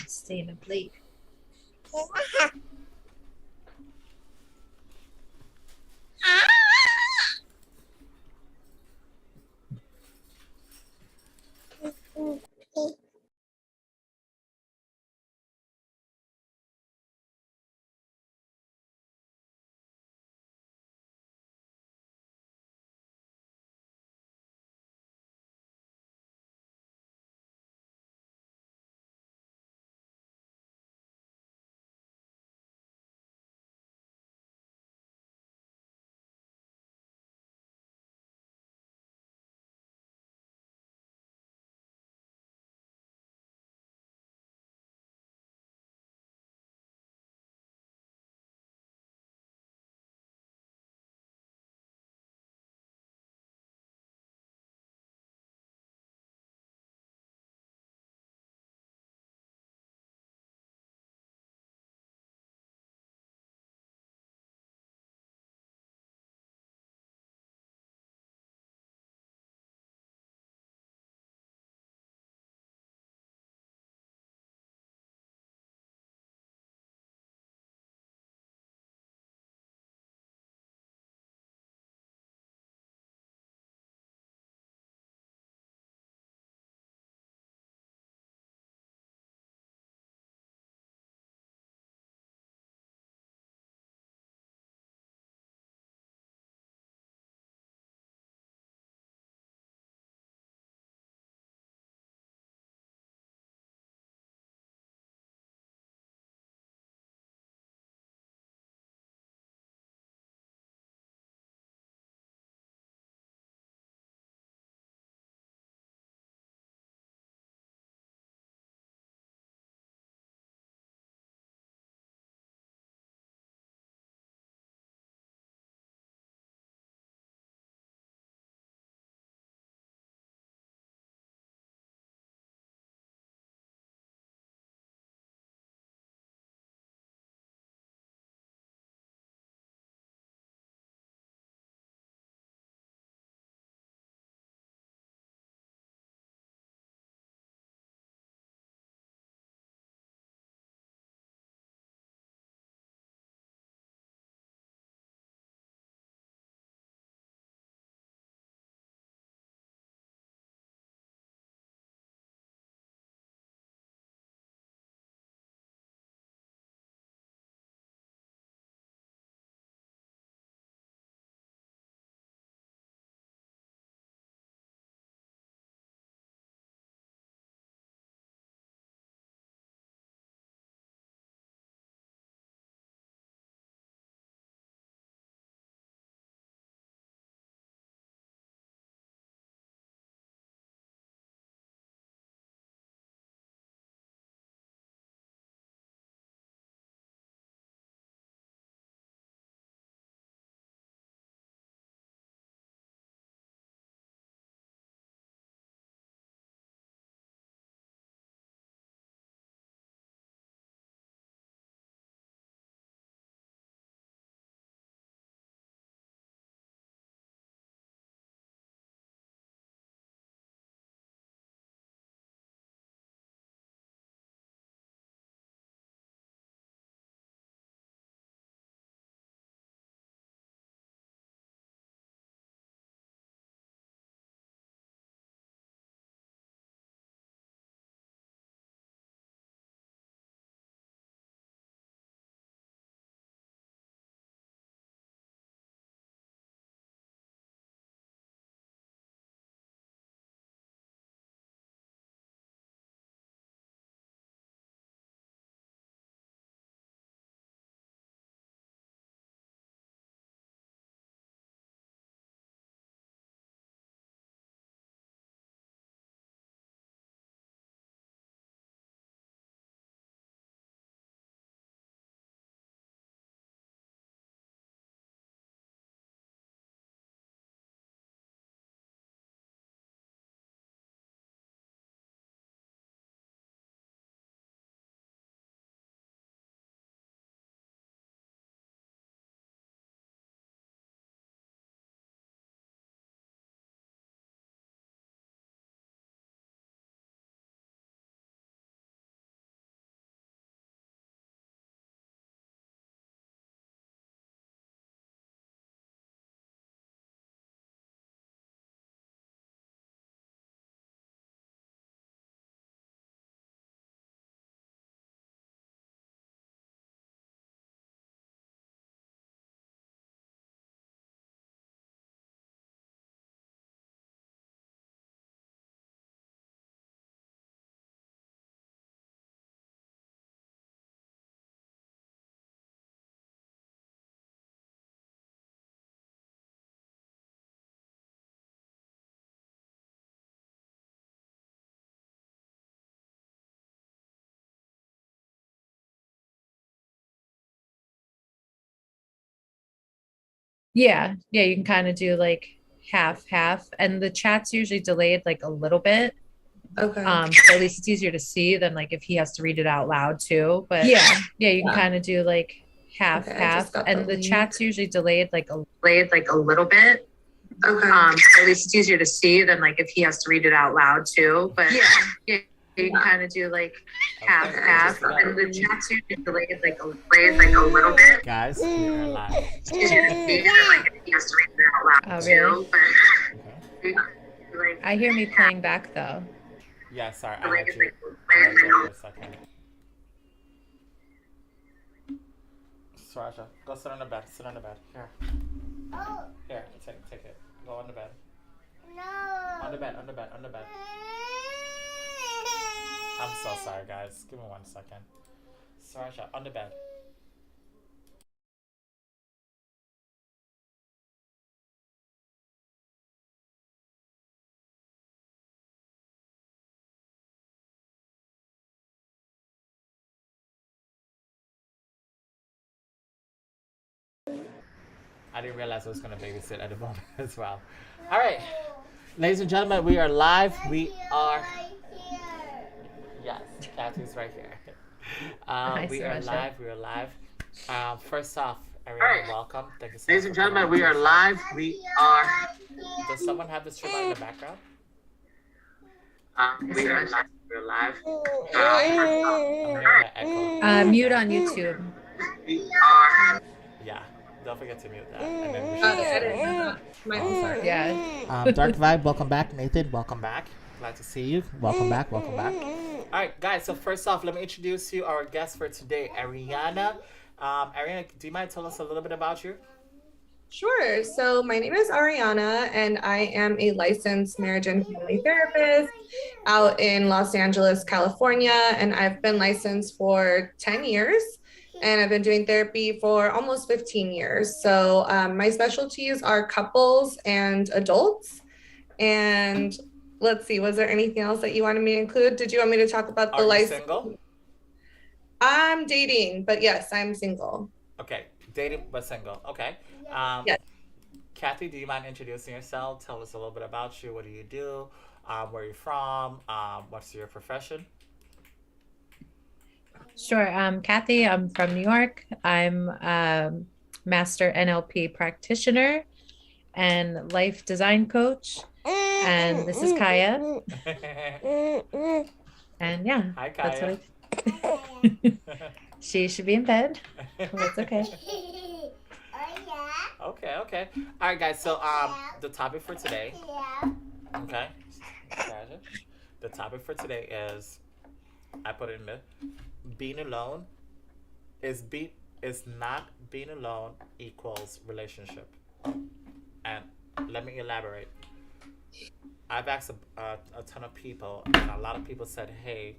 sustainably. Yeah, you can kind of do like half half, and the chat's usually delayed like a little bit. Okay. So at least it's easier to see than like if he has to read it out loud too. But yeah, you can Yeah. kind of do like half Okay, I half, just got the and the link. chat's usually delayed like a little bit. Okay. So at least it's easier to see than like if he has to read it out loud too. But yeah, you can Yeah. kind of do like half Okay, Okay, I half, just got the and the link. chat's usually delayed like a little bit. guys, we are live. It's easier to see than like if he has to read it out loud. Oh, really? Too. Okay. But like, I hear me playing back though. Yeah, sorry, I had you up for a second. Saraja, go sit on the bed. Sit on the bed. Here, here, take it. Go on the bed. On the bed, on the bed, on the bed. I'm so sorry, guys. Give me 1 second. Saraja, on the bed. I didn't realize I was going to babysit at the moment as well. All right, ladies and gentlemen, we are live. We are. Yes, Kathy's right here. Hi, We are Sarasha. live. We are live. First off, Ariana, welcome. Thank you so much. Ladies and gentlemen, we are live. We are. Does someone have this trim on in the background? We are live. We're live. I'm hearing an echo. Mute on YouTube. We are. Yeah, don't forget to mute that, and then we should Got be it. I didn't straight. know that. My sorry. Yeah. Dark Vibe, welcome back. Nathan, welcome back. Glad to see you. Welcome back. Welcome back. All right, guys. So first off, let me introduce you our guest for today, Ariana. Ariana, do you mind telling us a little bit about you? Sure. So my name is Ariana, and I am a licensed marriage and family therapist out in Los Angeles, California. And I've been licensed for 10 years, and I've been doing therapy for almost 15 years. So my specialties are couples and adults. And let's see, was there anything else that you wanted me to include? Did you want me to talk about the Are you license? single? I'm dating, but yes, I'm single. Okay, dating but single. Okay. Um, Yes. Kathy, do you mind introducing yourself? Tell us a little bit about you. What do you do? Where are you from? What's your profession? Sure. Kathy, I'm from New York. I'm master NLP practitioner and life design coach. And this is Kaya. And yeah, Hi, that's Kaya. what I she should be in bed. Well, it's okay. Okay, okay. All right, guys. So, the topic for today. Okay. Gotcha. The topic for today is I put it in the being alone is be is not being alone equals relationship. And let me elaborate. I've asked a ton of people, and a lot of people said, "Hey,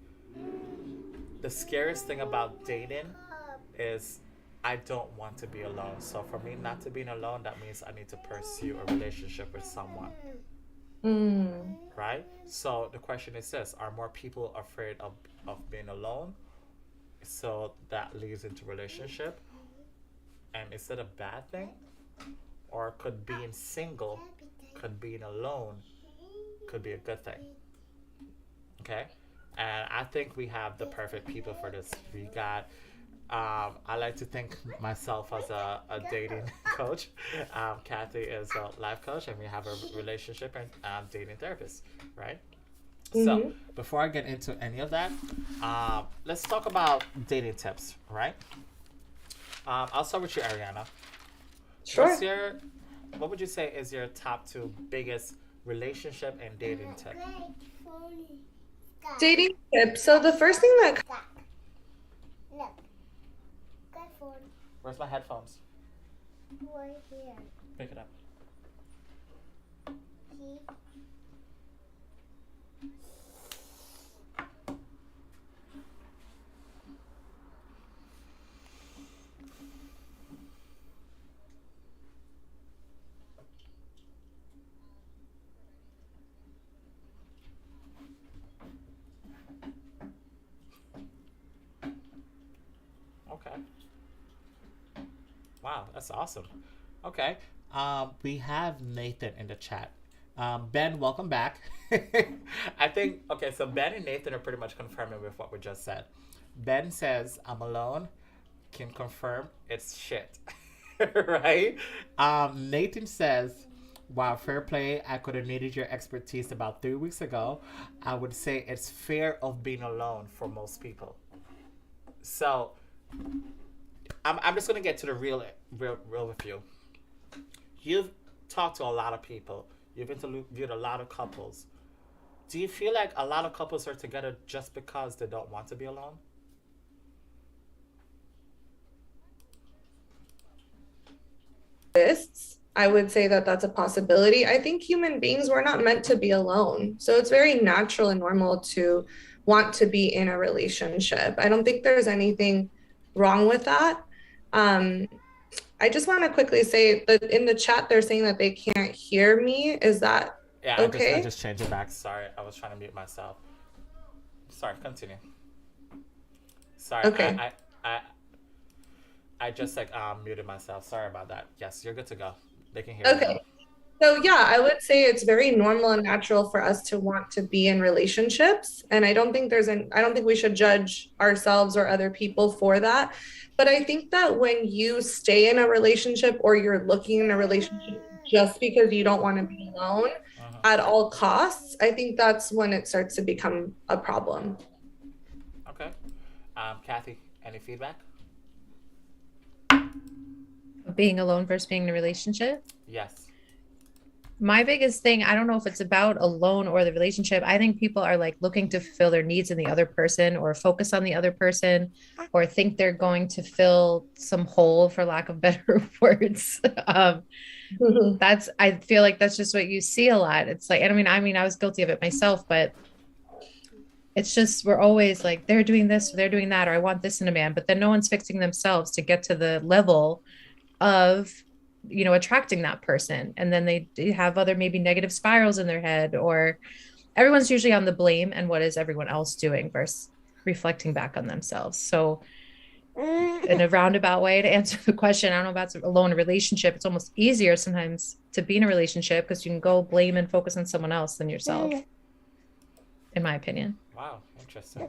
the scariest thing about dating is I don't want to be alone. So for me not to be alone, that means I need to pursue a relationship with someone, Mm. right? So the question is this: are more people afraid of being alone? So that leads into relationship, and is it a bad thing, or could being single, could being alone, could be a good thing? Okay. And I think we have the perfect people for this. We got, I like to think myself as a dating coach. Kathy is a life coach, and we have a relationship and dating therapist, right? So, Hmm. before I get into any of that, let's talk about dating tips, right? I'll start with you, Ariana. What's Sure. your, what would you say is your top two biggest relationship and dating tip? Dating tips. So the first thing that Where's my headphones? Pick it up. Okay. Wow, that's awesome. Okay. We have Nathan in the chat. Ben, welcome back. I think, okay, so Ben and Nathan are pretty much confirming with what we just said. Ben says, I'm alone, can confirm it's shit. Right? Nathan says, wow, fair play. I could have needed your expertise about 3 weeks ago. I would say it's fear of being alone for most people. So, I'm just going to get to the real with you. You've talked to a lot of people. You've interviewed a lot of couples. Do you feel like a lot of couples are together just because they don't want to be alone? I would say that that's a possibility. I think human beings were not meant to be alone. So it's very natural and normal to want to be in a relationship. I don't think there's anything wrong with that. I just want to quickly say that in the chat, they're saying that they can't hear me. Is that okay? I just changed it back. Sorry, I was trying to mute myself. Sorry, continue. Sorry, okay. I just muted myself. Sorry about that. Yes, you're good to go. They can hear okay. you. So yeah, I would say it's very normal and natural for us to want to be in relationships. And I don't think we should judge ourselves or other people for that. But I think that when you stay in a relationship or you're looking in a relationship just because you don't want to be alone at all costs, I think that's when it starts to become a problem. Okay. Kathy, any feedback? Being alone versus being in a relationship? Yes. My biggest thing, I don't know if it's about alone or the relationship. I think people are like looking to fulfill their needs in the other person or focus on the other person or think they're going to fill some hole, for lack of better words. I feel like that's just what you see a lot. It's like, and I mean, I was guilty of it myself, but it's just, we're always like, they're doing this, or they're doing that, or I want this in a man, but then no one's fixing themselves to get to the level of, attracting that person. And then they have other maybe negative spirals in their head, or everyone's usually on the blame and what is everyone else doing versus reflecting back on themselves. So in a roundabout way to answer the question, I don't know about alone relationship. It's almost easier sometimes to be in a relationship because you can go blame and focus on someone else than yourself, in my opinion. Wow, interesting.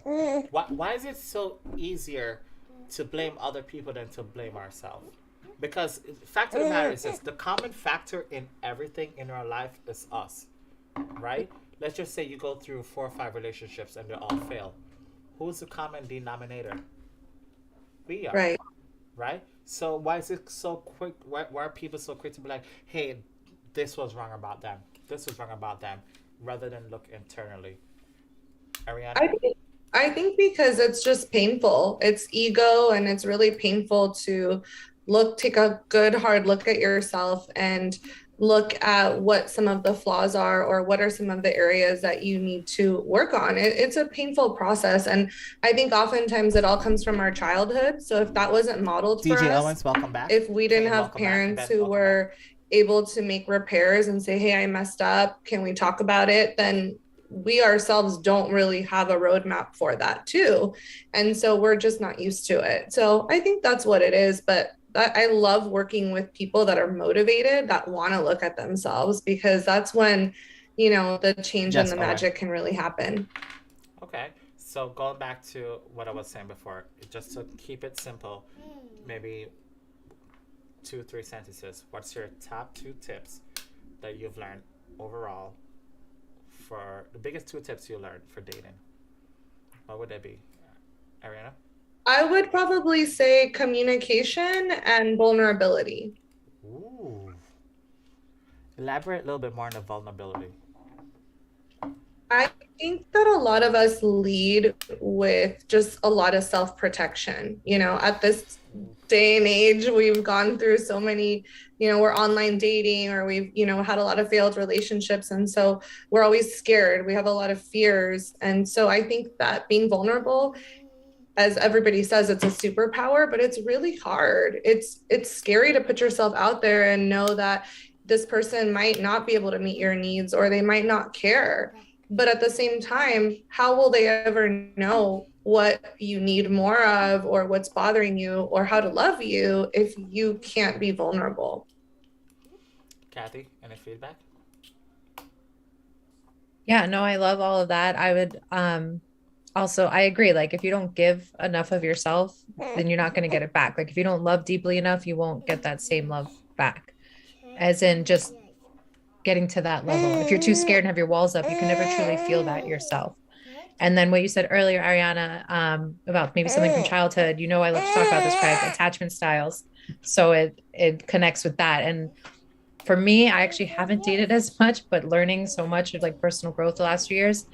Why is it so easier to blame other people than to blame ourselves? Because the fact of the matter is this, the common factor in everything in our life is us, right? Let's just say you go through 4 or 5 relationships and they all fail. Who's the common denominator? We are. Right? So why is it so quick? Why are people so quick to be like, hey, this was wrong about them. This was wrong about them, rather than look internally? Ariana? I think because it's just painful. It's ego, and it's really painful to take a good hard look at yourself and look at what some of the flaws are, or what are some of the areas that you need to work on. It's a painful process. And I think oftentimes it all comes from our childhood. So if that wasn't modeled for us, Owens, welcome back. If we didn't have parents who were able to make repairs and say, hey, I messed up, can we talk about it? Then we ourselves don't really have a roadmap for that too. And so we're just not used to it. So I think that's what it is. But I love working with people that are motivated, that want to look at themselves, because that's when, the change and the magic can really happen. Okay. So going back to what I was saying before, just to keep it simple, maybe 2-3 sentences. What's your top 2 tips that you've learned overall, for the biggest 2 tips you learned for dating? What would they be? Ariana? I would probably say communication and vulnerability. Ooh. Elaborate a little bit more on the vulnerability. I think that a lot of us lead with just a lot of self-protection. At this day and age, we've gone through so many, we're online dating, or we've, had a lot of failed relationships. And so we're always scared. We have a lot of fears. And so I think that being vulnerable, as everybody says, it's a superpower, but it's really hard. It's scary to put yourself out there and know that this person might not be able to meet your needs, or they might not care. But at the same time, how will they ever know what you need more of, or what's bothering you, or how to love you if you can't be vulnerable? Kathy, any feedback? Yeah, no, I love all of that. I would also I agree. Like if you don't give enough of yourself, then you're not going to get it back. Like if you don't love deeply enough, you won't get that same love back. As in just getting to that level. If you're too scared and have your walls up, you can never truly feel that yourself. And then what you said earlier, Ariana, about maybe something from childhood, I love to talk about this, Craig, attachment styles. So it connects with that. And for me, I actually haven't dated as much, but learning so much of like personal growth the last few years,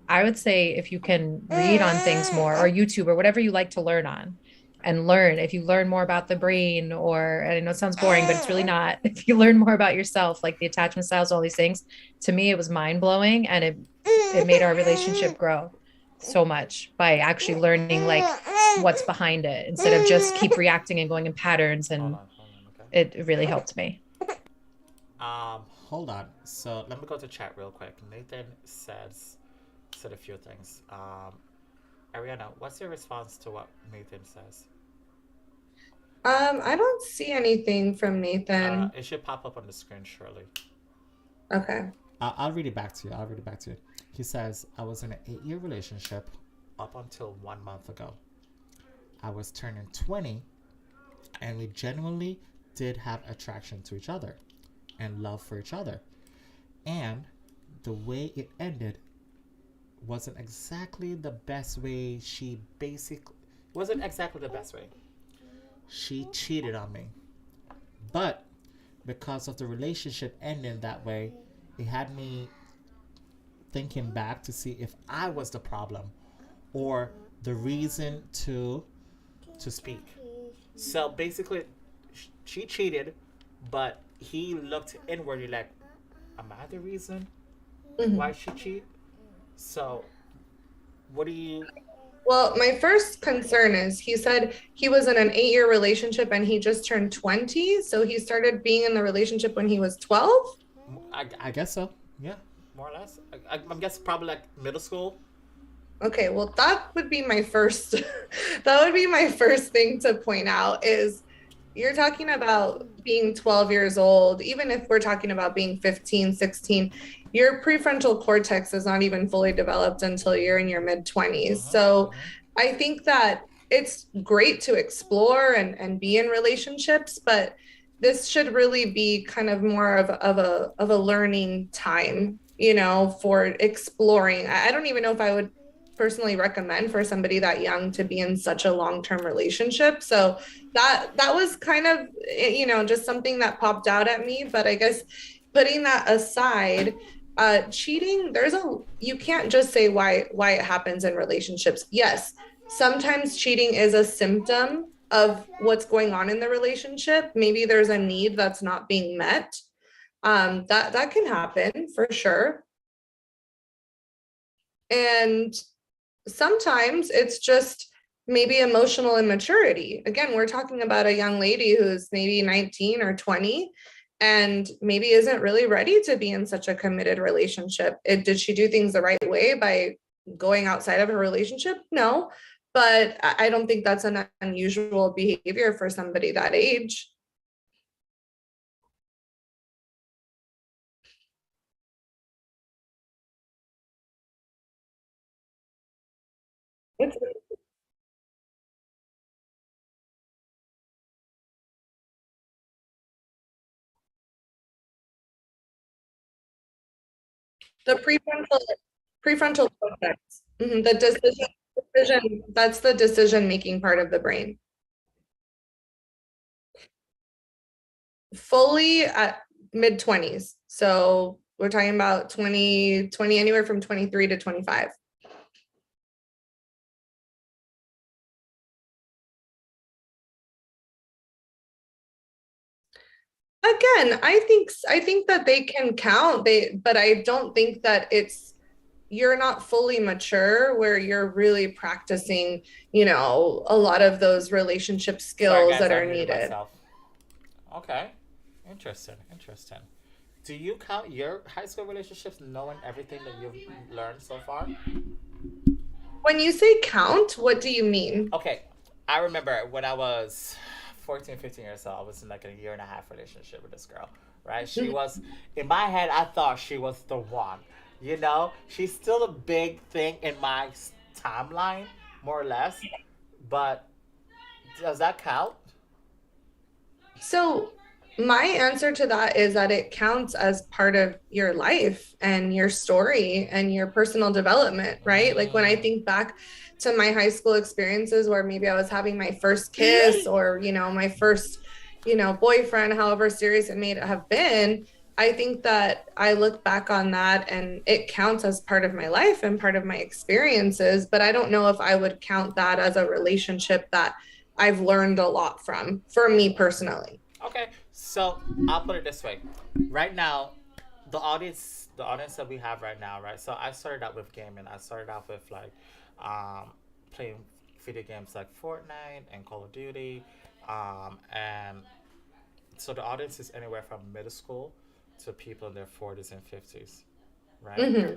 I would say if you can read on things more or YouTube or whatever you like to learn on and learn, if you learn more about the brain, or and I know it sounds boring, but it's really not. If you learn more about yourself, like the attachment styles, all these things, to me, it was mind blowing, and it made our relationship grow so much by actually learning like what's behind it instead of just keep reacting and going in patterns. Hold And on, hold on, okay. it really helped me. Hold on. So let me go to chat real quick. Nathan said a few things. Ariana, what's your response to what Nathan says? I don't see anything from Nathan. It should pop up on the screen shortly. Okay. I'll read it back to you. He says, I was in an 8-year relationship Up until 1 month ago. I was turning 20, and we genuinely did have attraction to each other and love for each other. And the way it ended wasn't exactly the best way. Wasn't exactly the best way. She cheated on me. But because of the relationship ending that way, it had me thinking back to see if I was the problem or the reason to speak. So basically, she cheated, but he looked inwardly like, am I the reason why she cheated? So, what do you... Well, my first concern is he said he was in an 8-year relationship and he just turned 20. So he started being in the relationship when he was 12. I guess so. Yeah. More or less? I'm guessing probably like middle school. Okay, well, that would be my first that would be my first thing to point out is you're talking about being 12 years old. Even if we're talking about being 15, 16, your prefrontal cortex is not even fully developed until you're in your mid 20s. So I think that it's great to explore and be in relationships, but this should really be kind of more of a learning time, for exploring. I don't even know if I would personally recommend for somebody that young to be in such a long-term relationship. So that was kind of, just something that popped out at me. But I guess putting that aside, cheating, you can't just say why it happens in relationships. Yes, sometimes cheating is a symptom of what's going on in the relationship. Maybe there's a need that's not being met. That can happen for sure. And sometimes it's just maybe emotional immaturity. Again, we're talking about a young lady who's maybe 19 or 20 and maybe isn't really ready to be in such a committed relationship. Did she do things the right way by going outside of her relationship? No, but I don't think that's an unusual behavior for somebody that age. The prefrontal cortex. The decision, that's the decision making part of the brain. Fully at mid 20s. So we're talking about 20, anywhere from 23 to 25. Again, I think that they can count, but I don't think that you're not fully mature where you're really practicing, a lot of those relationship skills. Sorry, guys, that are needed. Myself. Okay. Interesting. Do you count your high school relationships knowing everything that you've learned so far? When you say count, what do you mean? Okay. I remember when I was 14, 15 years old, I was in like a 1.5-year relationship with this girl. right? She was, in my head, I thought she was the one. You know, she's still a big thing in my timeline, more or less. But does that count? So my answer to that is that it counts as part of your life and your story and your personal development, right? Like when I Mm. think back to my high school experiences where maybe I was having my first kiss or, my first, boyfriend, however serious it may have been, I think that I look back on that and it counts as part of my life and part of my experiences, but I don't know if I would count that as a relationship that I've learned a lot from, for me personally. Okay, so I'll put it this way. Right now, the audience that we have right now, right? So I started out with gaming. I started out with like playing video games like Fortnite and Call of Duty, and so the audience is anywhere from middle school to people in their 40s and 50s, right? Mm-hmm.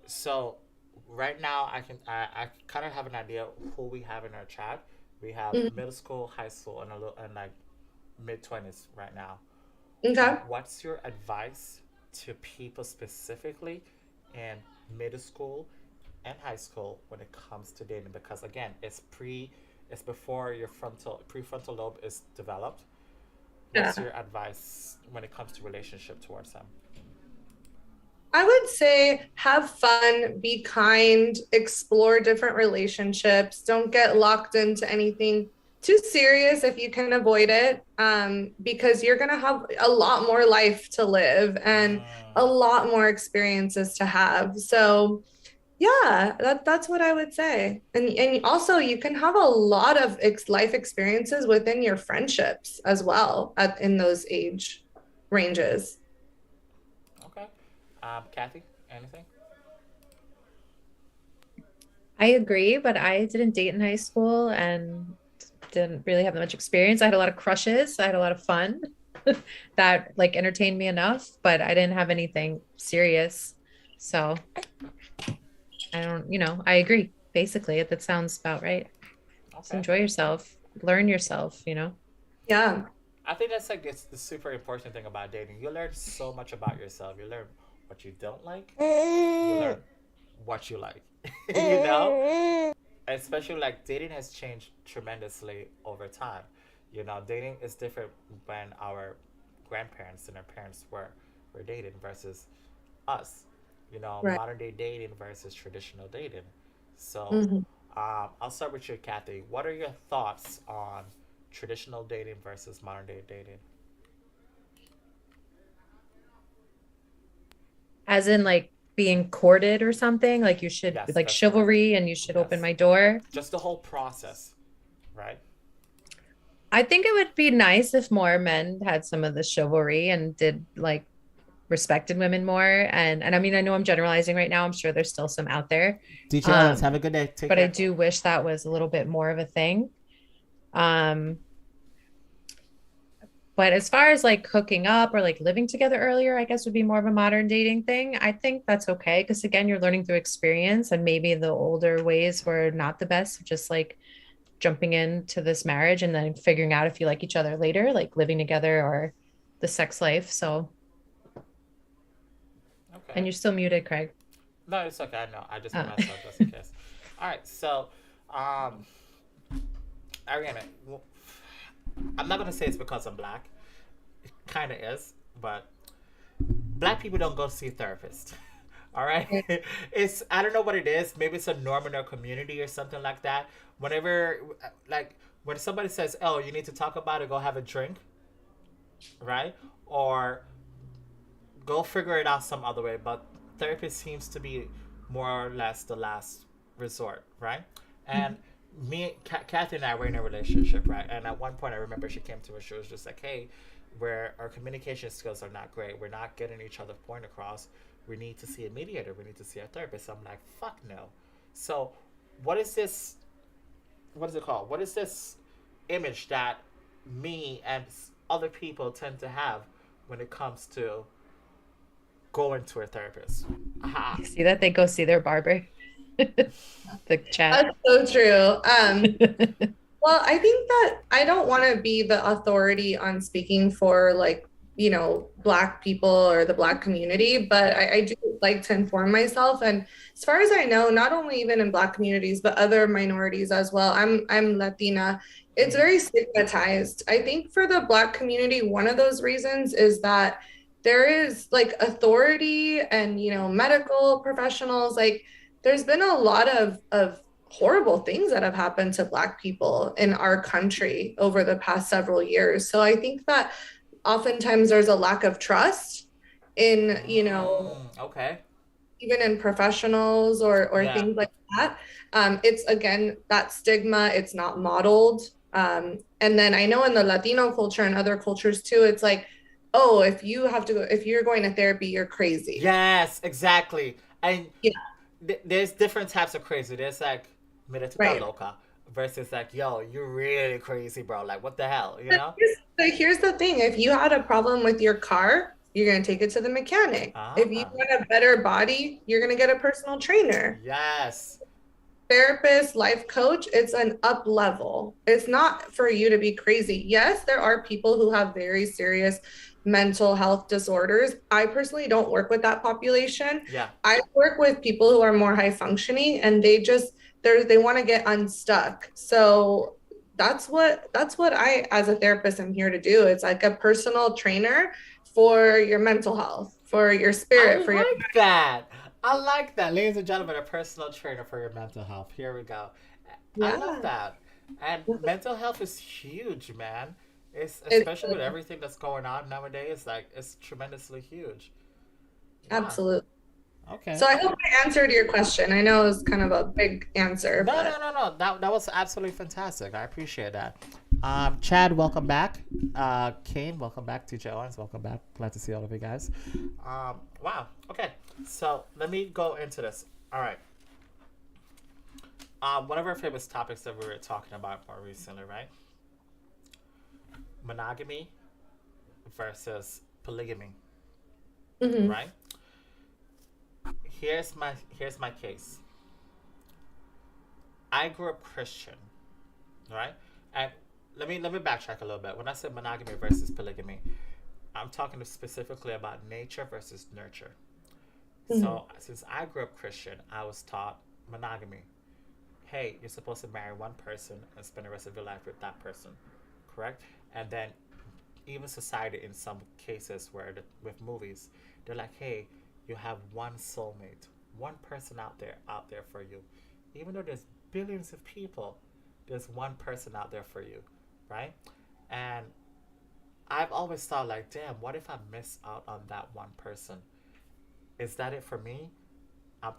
So right now I kind of have an idea who we have in our chat. We have Mm-hmm. middle school, high school, and a little and like mid 20s right now. Okay. What's your advice to people specifically in middle school and high school when it comes to dating? Because again, it's before your prefrontal lobe is developed. What's Yeah. your advice when it comes to relationship towards them? I would say have fun, be kind, explore different relationships. Don't get locked into anything too serious if you can avoid it, because you're going to have a lot more life to live and a Mm, lot more experiences to have. So, yeah, that's what I would say. And also you can have a lot of life experiences within your friendships as well in those age ranges. okay. Kathy, anything? I agree, but I didn't date in high school and didn't really have that much experience. I had a lot of crushes. I had a lot of fun that like entertained me enough, but I didn't have anything serious. So I don't, I agree. Basically, that sounds about right. Just Okay. enjoy yourself, learn yourself. Yeah. I think that's like it's the super important thing about dating. You learn so much about yourself. You learn what you don't like. You learn what you like. You know? Especially like dating has changed tremendously over time. You know, dating is different when our grandparents and our parents were dating versus us. You know, Right. modern day dating versus traditional dating. So, Mhm. I'll start with you, Kathy. What are your thoughts on traditional dating versus modern day dating? As in like being courted or something, like you should Yes, like that's correct. chivalry and you should open Yes, my door. just the whole process, right? I think it would be nice if more men had some of the chivalry and did like respected women more. And I mean, I know I'm generalizing right now. I'm sure there's still some out there. DJ Owens, have Um, a good day. Take but I care. do wish that was a little bit more of a thing. Um, but as far as like hooking up or like living together earlier, I guess would be more of a modern dating thing. I think that's okay because again, you're learning through experience and maybe the older ways were not the best, just like jumping into this marriage and then figuring out if you like each other later, like living together or the sex life. So, and Okay. you're still muted, Craig. No, it's okay. I know. I just made Uh, myself just in case. All right. So, um, Ariana, I'm not gonna say it's because I'm black. It kind of is, but black people don't go see a therapist. All right, it's I don't know what it is. Maybe it's a norm in our community or something like that. Whenever, like, when somebody says, "Oh, you need to talk about it," go have a drink, right? Or go figure it out some other way. But therapy seems to be more or less the last resort, right? And Kathy and I were in a relationship, right? And at one point, I remember she came to us. She was just like, "Hey, where our communication skills are not great. We're not getting each other's point across. We need to see a mediator. We need to see a therapist." I'm like, "Fuck no." So, what is this? What is it called? What is this image that me and other people tend to have when it comes to going to a therapist? Aha. see that they go see their barber. The chat. That's so true. Well, I think that I don't want to be the authority on speaking for like Black people or the Black community, but I do like to inform myself. And as far as I know, not only even in Black communities, but other minorities as well. I'm Latina. It's very stigmatized. I think for the Black community, one of those reasons is that there is like authority and, medical professionals, like there's been a lot of horrible things that have happened to Black people in our country over the past several years. So I think that oftentimes there's a lack of trust in, Okay. even in professionals or Yeah. things like that. It's again that stigma, it's not modeled. And then I know in the Latino culture and other cultures too, it's like, oh, if you're going to therapy, you're crazy. Yes, exactly. And Yeah. there's different types of crazy. There's like mira tu Right. loca versus like, yo, you're really crazy, bro. Like, what the hell, you But know? here's the thing. If you had a problem with your car, you're going to take it to the mechanic. If you Ah, want a better body, you're going to get a personal trainer. yes. Therapist, life coach, it's an up level. It's not for you to be crazy. Yes, there are people who have very serious mental health disorders. I personally don't work with that population. Yeah. I work with people who are more high functioning and they want to get unstuck. So that's what I as a therapist am here to do. It's like a personal trainer for your mental health, for your I spirit, for your like that. I like that. Ladies and gentlemen, a personal trainer for your mental health. Here we go. I love yeah. that. And mental health is huge, man. It's It's especially with everything that's going on nowadays, like it's tremendously huge. Wow. absolutely. Okay. So I hope I answered your question. I know it was kind of a big answer, No, no, but no, no. That was absolutely fantastic. I appreciate that. Chad, welcome back. Kane, welcome back. TJ Owens, welcome back. Glad to see all of you guys. Wow. Okay. So let me go into this. All right. One of our famous topics that we were talking about more recently, right? Monogamy versus polygamy, mhm. right? Here's my case. I grew up Christian, right? And let me backtrack a little bit. When I said monogamy versus polygamy, I'm talking specifically about nature versus nurture. Mhm. So since I grew up Christian, I was taught monogamy. Hey, you're supposed to marry one person and spend the rest of your life with that person, correct? And then even society in some cases with movies, they're like, hey, you have one soulmate, one person out there for you. Even though there's billions of people, there's one person out there for you, right? And I've always thought like, damn, what if I miss out on that one person? Is that it for me?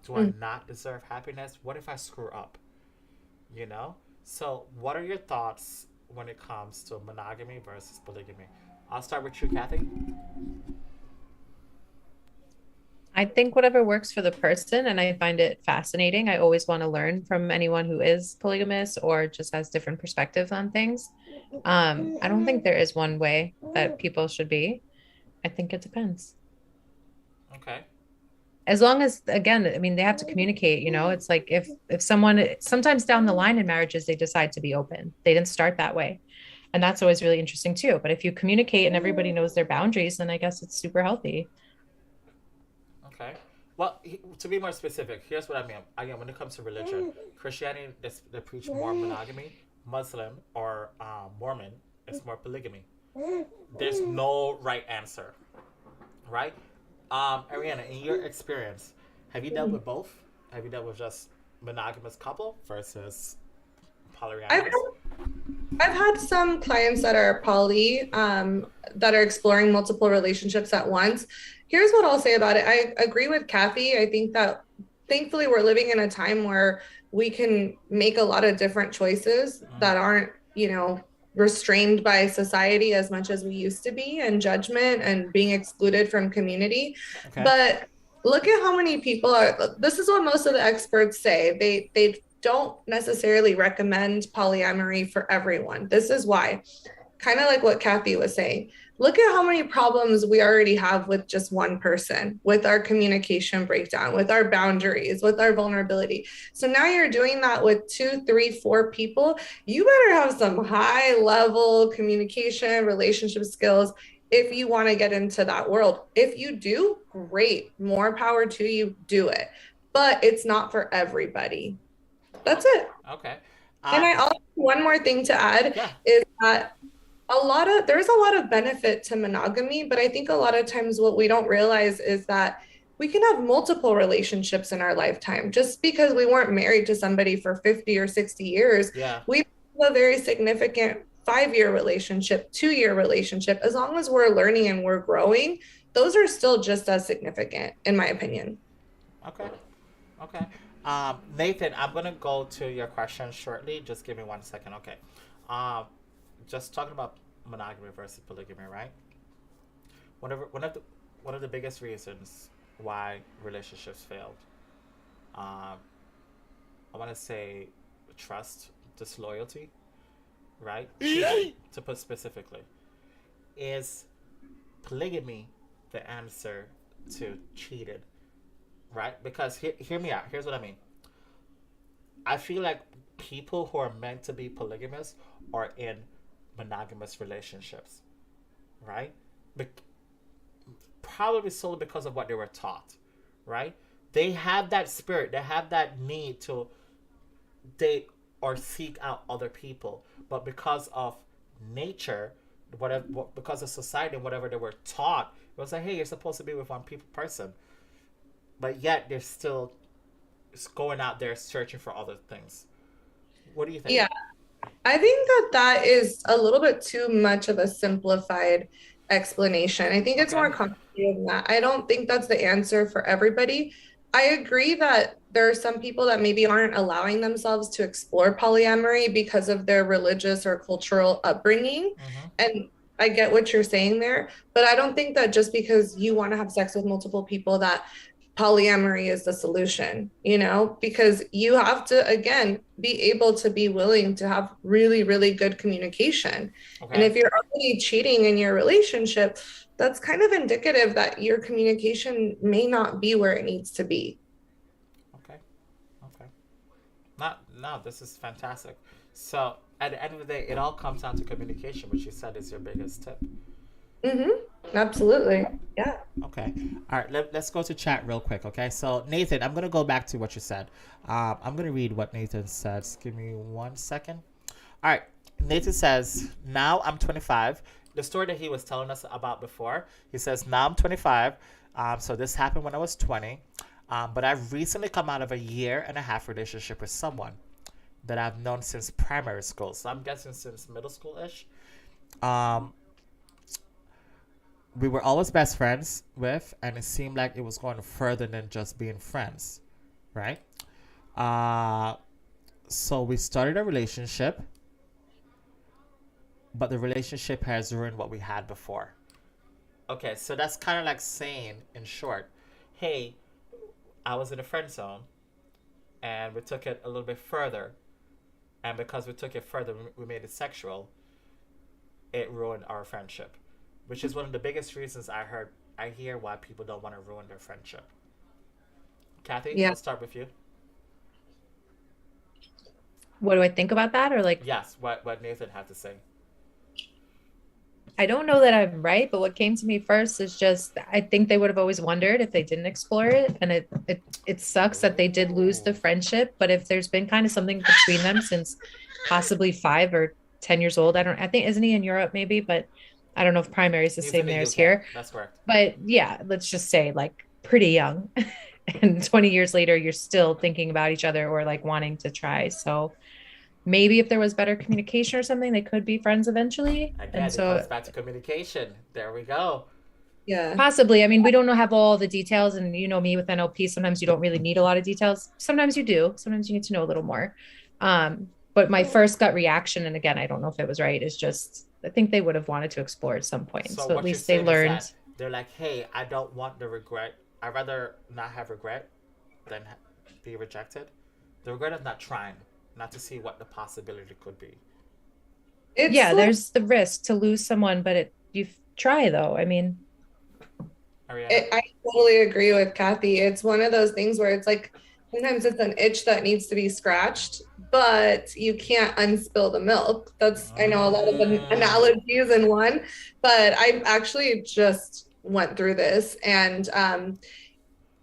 Do I Mm. not deserve happiness? What if I screw up? You know? So, what are your thoughts when it comes to monogamy versus polygamy? I'll start with you, Kathy. I think whatever works for the person, and I find it fascinating. I always want to learn from anyone who is polygamous or just has different perspectives on things. I don't think there is one way that people should be. I think it depends. Okay. As long as, again, I mean, they have to communicate, it's like if someone sometimes down the line in marriages they decide to be open. They didn't start that way. And that's always really interesting too. But if you communicate and everybody knows their boundaries, then I guess it's super healthy. Okay. Well, to be more specific, here's what I mean. Again, when it comes to religion, Christianity, they preach more monogamy. Muslim or Mormon, it's more polygamy. There's no right answer, right? Ariana, in your experience, have you dealt with both? Have you dealt with just monogamous couple versus I've polyamorous? I've had some clients that are poly, that are exploring multiple relationships at once. Here's what I'll say about it. I agree with Kathy. I think that thankfully we're living in a time where we can make a lot of different choices that Mm, aren't, restrained by society as much as we used to be, and judgment and being excluded from community. okay. But look at how many people are, this is what most of the experts say. They don't necessarily recommend polyamory for everyone. This is why, kind of like what Kathy was saying. Look at how many problems we already have with just one person, with our communication breakdown, with our boundaries, with our vulnerability. So now you're doing that with 2, 3, 4 people. You better have some high level communication, relationship skills. if you want to get into that world. If you do, great, more power to you, do it. But it's not for everybody. That's it. Okay. And I also, one more thing to add is that there's a lot of benefit to monogamy, but I think a lot of times what we don't realize is that we can have multiple relationships in our lifetime. Just because we weren't married to somebody for 50 or 60 years, we have a very significant 5-year relationship, 2-year relationship. As long as we're learning and we're growing, those are still just as significant, in my opinion. Okay. Nathan, I'm going to go to your question shortly. Just give me 1 second. Okay. Just talking about monogamy versus polygamy, right? One of the biggest reasons why relationships failed, I want to say trust, disloyalty, right? Cheating, to put specifically. Is polygamy the answer to cheated, right? Because hear me out. Here's what I mean. I feel like people who are meant to be polygamous are in monogamous relationships, right? Probably solely because of what they were taught, right? They have that spirit, they have that need to date or seek out other people, but because of nature, whatever, because of society and whatever they were taught, it was like, hey, you're supposed to be with one person, but yet they're still going out there searching for other things. What do you think? Yeah, I think that is a little bit too much of a simplified explanation. I think it's more complicated than that. I don't think that's the answer for everybody. I agree that there are some people that maybe aren't allowing themselves to explore polyamory because of their religious or cultural upbringing. And I get what you're saying there, but I don't think that just because you want to have sex with multiple people that polyamory is the solution, because you have to, again, be able to be willing to have really, really good communication. And if you're already cheating in your relationship, that's kind of indicative that your communication may not be where it needs to be. Okay. No, this is fantastic. So at the end of the day, it all comes down to communication, which you said is your biggest tip. Absolutely. Yeah. Okay. All right. Let's go to chat real quick. Okay. So Nathan, I'm going to go back to what you said. I'm going to read what Nathan says. Give me 1 second. All right. Nathan says, now I'm 25. The story that he was telling us about before, he says, now I'm 25. So this happened when I was 20. But I've recently come out of a 1.5-year relationship with someone that I've known since primary school. So I'm guessing since middle school-ish. We were always best friends with, and it seemed like it was going further than just being friends, right? So we started a relationship, but the relationship has ruined what we had before. Okay, so that's kind of like saying, in short, hey, I was in a friend zone, and we took it a little bit further, and because we took it further, we made it sexual, it ruined our friendship. Which is one of the biggest reasons I hear why people don't want to ruin their friendship. Kathy, let's start with you. What do I think about that? Or like, yes, what Nathan had to say. I don't know that I'm right, but what came to me first is just, I think they would have always wondered if they didn't explore it. And it sucks that they did lose the friendship, but if there's been kind of something between them since possibly 5 or 10 years old, I think, isn't he in Europe maybe, but I don't know if primary is the same there as here. That's correct. But yeah, let's just say like pretty young. And 20 years later, you're still thinking about each other or like wanting to try. So maybe if there was better communication or something, they could be friends eventually. Again, and so it comes back to communication. There we go. Yeah. Possibly. I mean, we don't have all the details, and you know me with NLP, sometimes you don't really need a lot of details. Sometimes you do. Sometimes you need to know a little more. But my first gut reaction, and again, I don't know if it was right, is just, I think they would have wanted to explore at some point. So at least they learned. They're like, hey, I don't want the regret. I'd rather not have regret than be rejected. The regret of not trying, not to see what the possibility could be. There's the risk to lose someone, but you try though. I mean, I totally agree with Kathy. It's one of those things where it's like, sometimes it's an itch that needs to be scratched, but you can't unspill the milk. That's, I know a lot of analogies in one, but I actually just went through this, and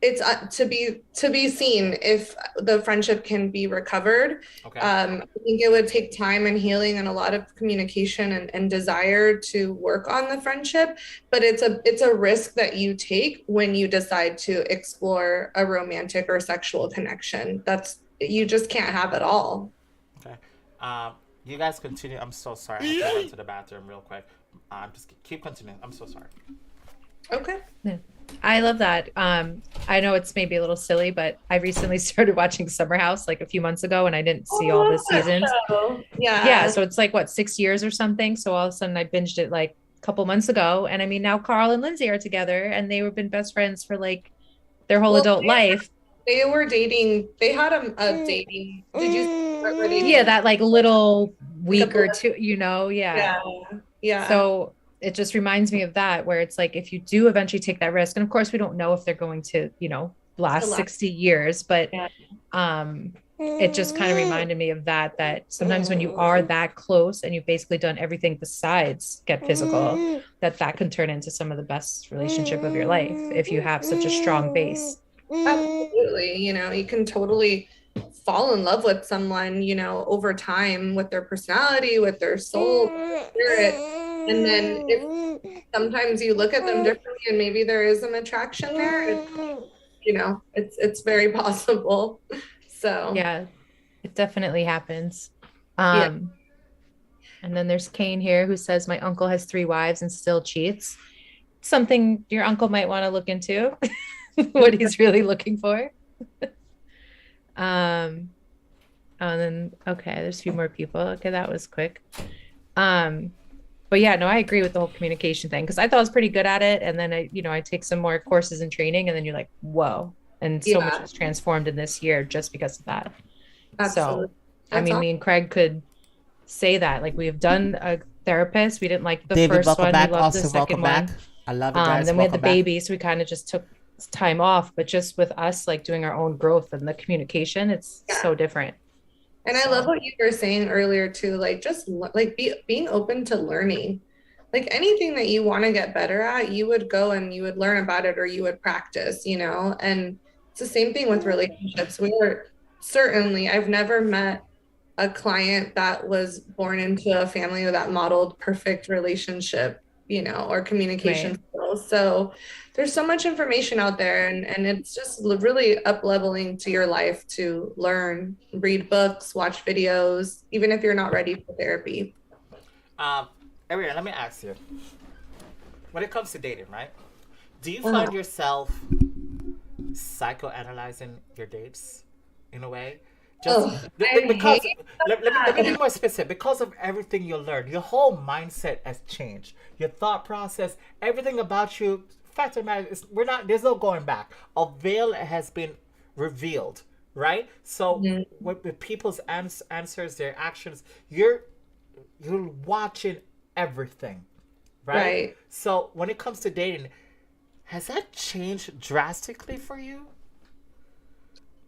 it's to be seen if the friendship can be recovered. Okay. I think it would take time and healing and a lot of communication and desire to work on the friendship, but it's a risk that you take when you decide to explore a romantic or sexual connection. You just can't have it all. Okay. You guys continue. I'm so sorry. I have to run to the bathroom real quick. Just keep continuing. I'm so sorry. Okay. Yeah. I love that. I know it's maybe a little silly, but I recently started watching Summer House like a few months ago, and I didn't see all the seasons. Yeah. So it's like, what, 6 years or something. So all of a sudden I binged it like a couple months ago. And I mean, now Carl and Lindsay are together, and they've been best friends for like their whole adult life. They were dating. They had a dating. Did you start with dating? Yeah, that like little week or two, Yeah. So it just reminds me of that, where it's like, if you do eventually take that risk, and of course we don't know if they're going to, last 60 years, but it just kind of reminded me of that sometimes when you are that close and you've basically done everything besides get physical, that can turn into some of the best relationship of your life if you have such a strong base. Absolutely. You can totally fall in love with someone, over time, with their personality, with their soul, spirit. And then if sometimes you look at them differently and maybe there is an attraction there, it's very possible. So yeah, it definitely happens. And then there's Kane here who says, my uncle has 3 wives and still cheats. Something your uncle might want to look into, what he's really looking for. And then, okay, there's a few more people. Okay, that was quick. But yeah, no, I agree with the whole communication thing, because I thought I was pretty good at it. And then I take some more courses and training, and then you're like, whoa. And so much has transformed in this year just because of that. Absolutely. So, I mean, me and Craig could say that. Like, we have done a therapist. We didn't like the David, first one. Back. We loved the second one. Back. I love you guys. Then we had the baby, so we kind of just took time off. But just with us, like, doing our own growth and the communication, it's so different. And I love what you were saying earlier too, like just like being open to learning. Like anything that you want to get better at, you would go and you would learn about it, or you would practice, and it's the same thing with relationships. I've never met a client that was born into a family that modeled perfect relationship, or communication skills. So there's so much information out there, and it's just really up-leveling to your life to learn, read books, watch videos, even if you're not ready for therapy. Ariana, let me ask you. When it comes to dating, right? Do you find yourself psychoanalyzing your dates in a way? Let me be more specific. Because of everything you learned, your whole mindset has changed. Your thought process, everything about you. Fact of the matter is, there's no going back. A veil has been revealed, right? So with people's answers, their actions, you're watching everything, right? So when it comes to dating, has that changed drastically for you?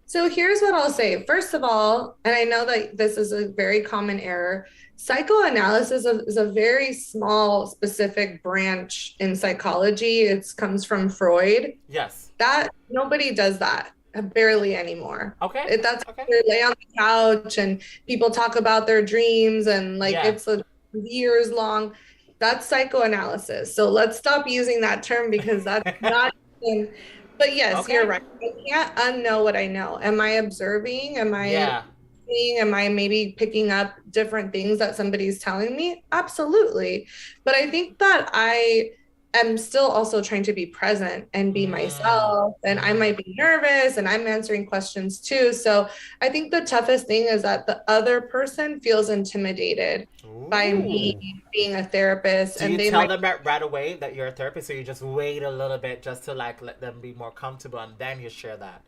So here's what I'll say. First of all, and I know that this is a very common error, psychoanalysis is a very small, specific branch in psychology. It comes from Freud. Yes. That nobody does that. Barely anymore. Okay. They lay on the couch and people talk about their dreams and it's years long. That's psychoanalysis. So let's stop using that term, because that's not. But yes, you're right. I can't unknow what I know. Am I observing? Am I seeing? Am I maybe picking up different things that somebody's telling me? Absolutely. But I think that I am still also trying to be present and be myself. And I might be nervous, and I'm answering questions too. So I think the toughest thing is that the other person feels intimidated by me being a therapist. Do you tell them that right away that you're a therapist, or you just wait a little bit just to let them be more comfortable, and then you share that?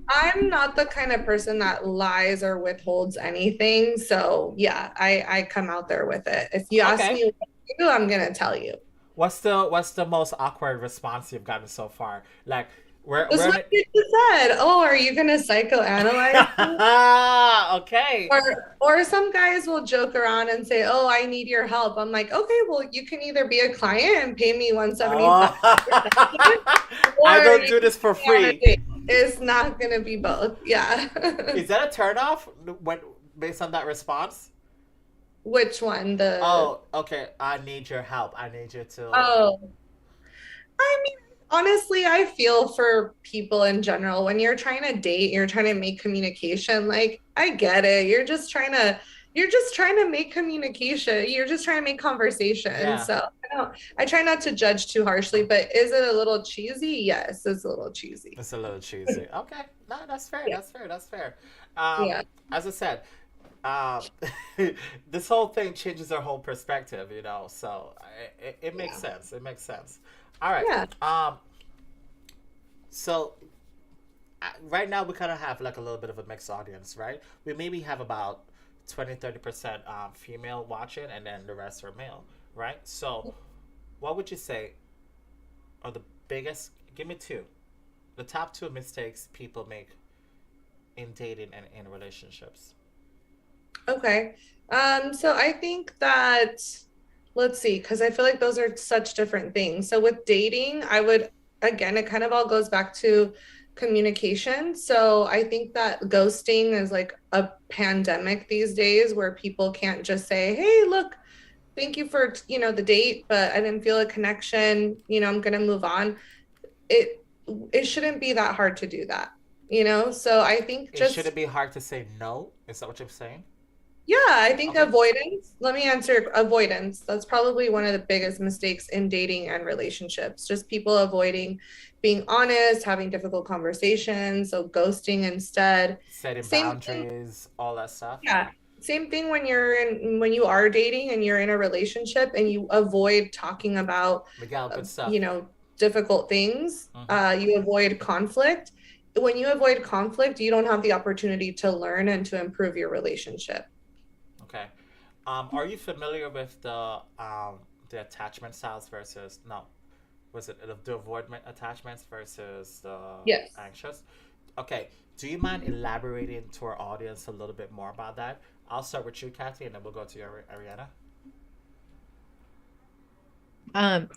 I'm not the kind of person that lies or withholds anything. So yeah, I come out there with it. If you ask me what to do, I'm going to tell you. What's the most awkward response you've gotten so far? Like, That's what you just said. Oh, are you gonna psychoanalyze me? Okay. Or some guys will joke around and say, "Oh, I need your help." I'm like, "Okay, well, you can either be a client and pay me 175 I or don't you do this for can be on a free. date." It's not gonna be both. Yeah. Is that a turnoff when based on that response? Which one? The Oh, okay. I need your help. I need you to. Oh, I mean, honestly, I feel for people in general. When you're trying to date, you're trying to make communication. Like, I get it. You're just trying to make communication. You're just trying to make conversation. Yeah. So I try not to judge too harshly, but is it a little cheesy? Yes, it's a little cheesy. It's a little cheesy. Okay. No, that's fair. Yeah. That's fair. That's fair. Um, Yeah. as I said, um, this whole thing changes our whole perspective, you know. So it makes sense. It makes sense. All right. Yeah. So right now we kind of have like a little bit of a mixed audience, right? We maybe have about 20-30% female watching, and then the rest are male, right? So what would you say are the biggest? Give me two. The top two mistakes people make in dating and in relationships. Okay. So I think that, let's see, because I feel like those are such different things. So with dating, again, it kind of all goes back to communication. So I think that ghosting is like a pandemic these days where people can't just say, "Hey, look, thank you for, the date, but I didn't feel a connection, I'm gonna move on." It it shouldn't be that hard to do that, So I think It just shouldn't be hard to say no. Is that what you're saying? Yeah, I think Okay. avoidance. Let me answer avoidance. That's probably one of the biggest mistakes in dating and relationships. Just people avoiding being honest, having difficult conversations, so ghosting instead. Setting Same thing, boundaries, all that stuff. yeah. Same thing when you are dating and you're in a relationship and you avoid talking about Miguel, uh, good stuff. you know, difficult things. You avoid conflict. When you avoid conflict, you don't have the opportunity to learn and to improve your relationship. Okay. Are you familiar with the attachment styles versus no? Was it the avoidant attachments versus the Yes. anxious? Okay. Do you mind elaborating to our audience a little bit more about that? I'll start with you, Kathy, and then we'll go to your Ariana.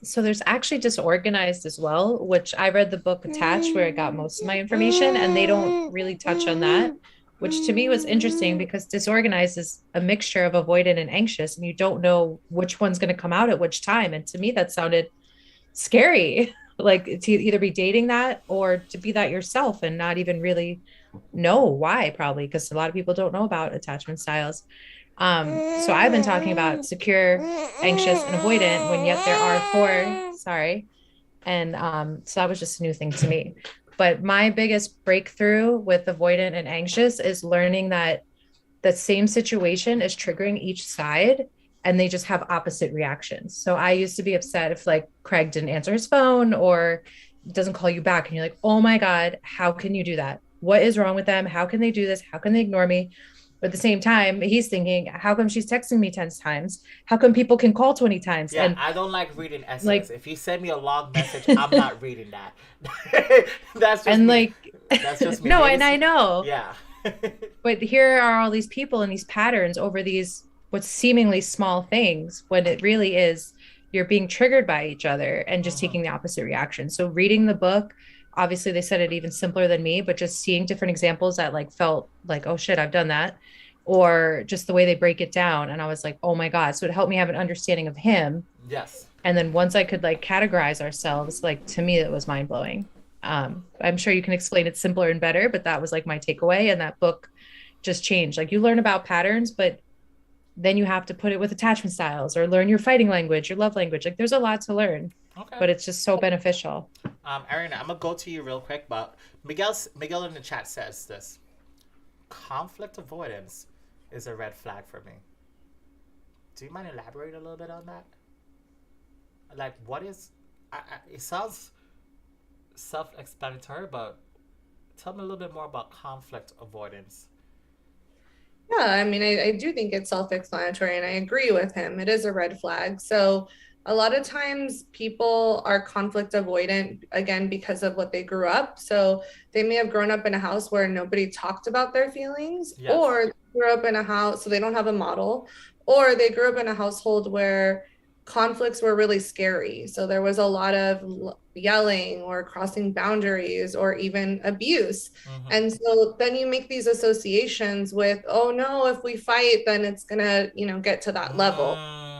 So there's actually Disorganized as well, which I read the book Attached, where I got most of my information, and they don't really touch on that, which to me was interesting because Disorganized is a mixture of avoidant and anxious, and you don't know which one's going to come out at which time. And to me, that sounded scary, like to either be dating that or to be that yourself and not even really know why, probably because a lot of people don't know about attachment styles. So I've been talking about secure, anxious, and avoidant when yet there are four. Sorry. And so that was just a new thing to me. But my biggest breakthrough with avoidant and anxious is learning that the same situation is triggering each side and they just have opposite reactions. So I used to be upset if like CREG didn't answer his phone or doesn't call you back and you're like, "Oh my God, how can you do that? What is wrong with them? How can they do this? How can they ignore me?" But at the same time, he's thinking, "How come she's texting me 10 times? How come people can call 20 times?" Yeah, And I don't like reading essays. like, If you send me a long message, I'm not reading that. That's just and me. like, That's just me. no, Maybe and I know, yeah. but here are all these people and these patterns over these what's seemingly small things when it really is you're being triggered by each other and just taking the opposite reaction. So reading the book, obviously they said it even simpler than me, but just seeing different examples that like felt like, "Oh shit, I've done that," or just the way they break it down, and I was like, "Oh my God." So it helped me have an understanding of him. Yes. And then once I could like categorize ourselves, like to me it was mind-blowing. I'm sure you can explain it simpler and better, but that was like my takeaway, and that book just changed. Like you learn about patterns, but then you have to put it with attachment styles or learn your fighting language, your love language. Like there's a lot to learn, Okay. but it's just so beneficial. Ariana, I'm gonna go to you real quick, but Miguel in the chat says this: conflict avoidance is a red flag for me. Do you mind elaborate a little bit on that? Like, what is? It sounds self-explanatory, but tell me a little bit more about conflict avoidance. Yeah, I mean, I do think it's self-explanatory and I agree with him. It is a red flag. So A lot of times people are conflict avoidant, again, because of what they grew up. So they may have grown up in a house where nobody talked about their feelings, Yes. or they grew up in a house, so they don't have a model, or they grew up in a household where conflicts were really scary. So there was a lot of yelling or crossing boundaries or even abuse. Mm-hmm. And so then you make these associations with, oh no, if we fight, then it's gonna, get to that level. Mm-hmm.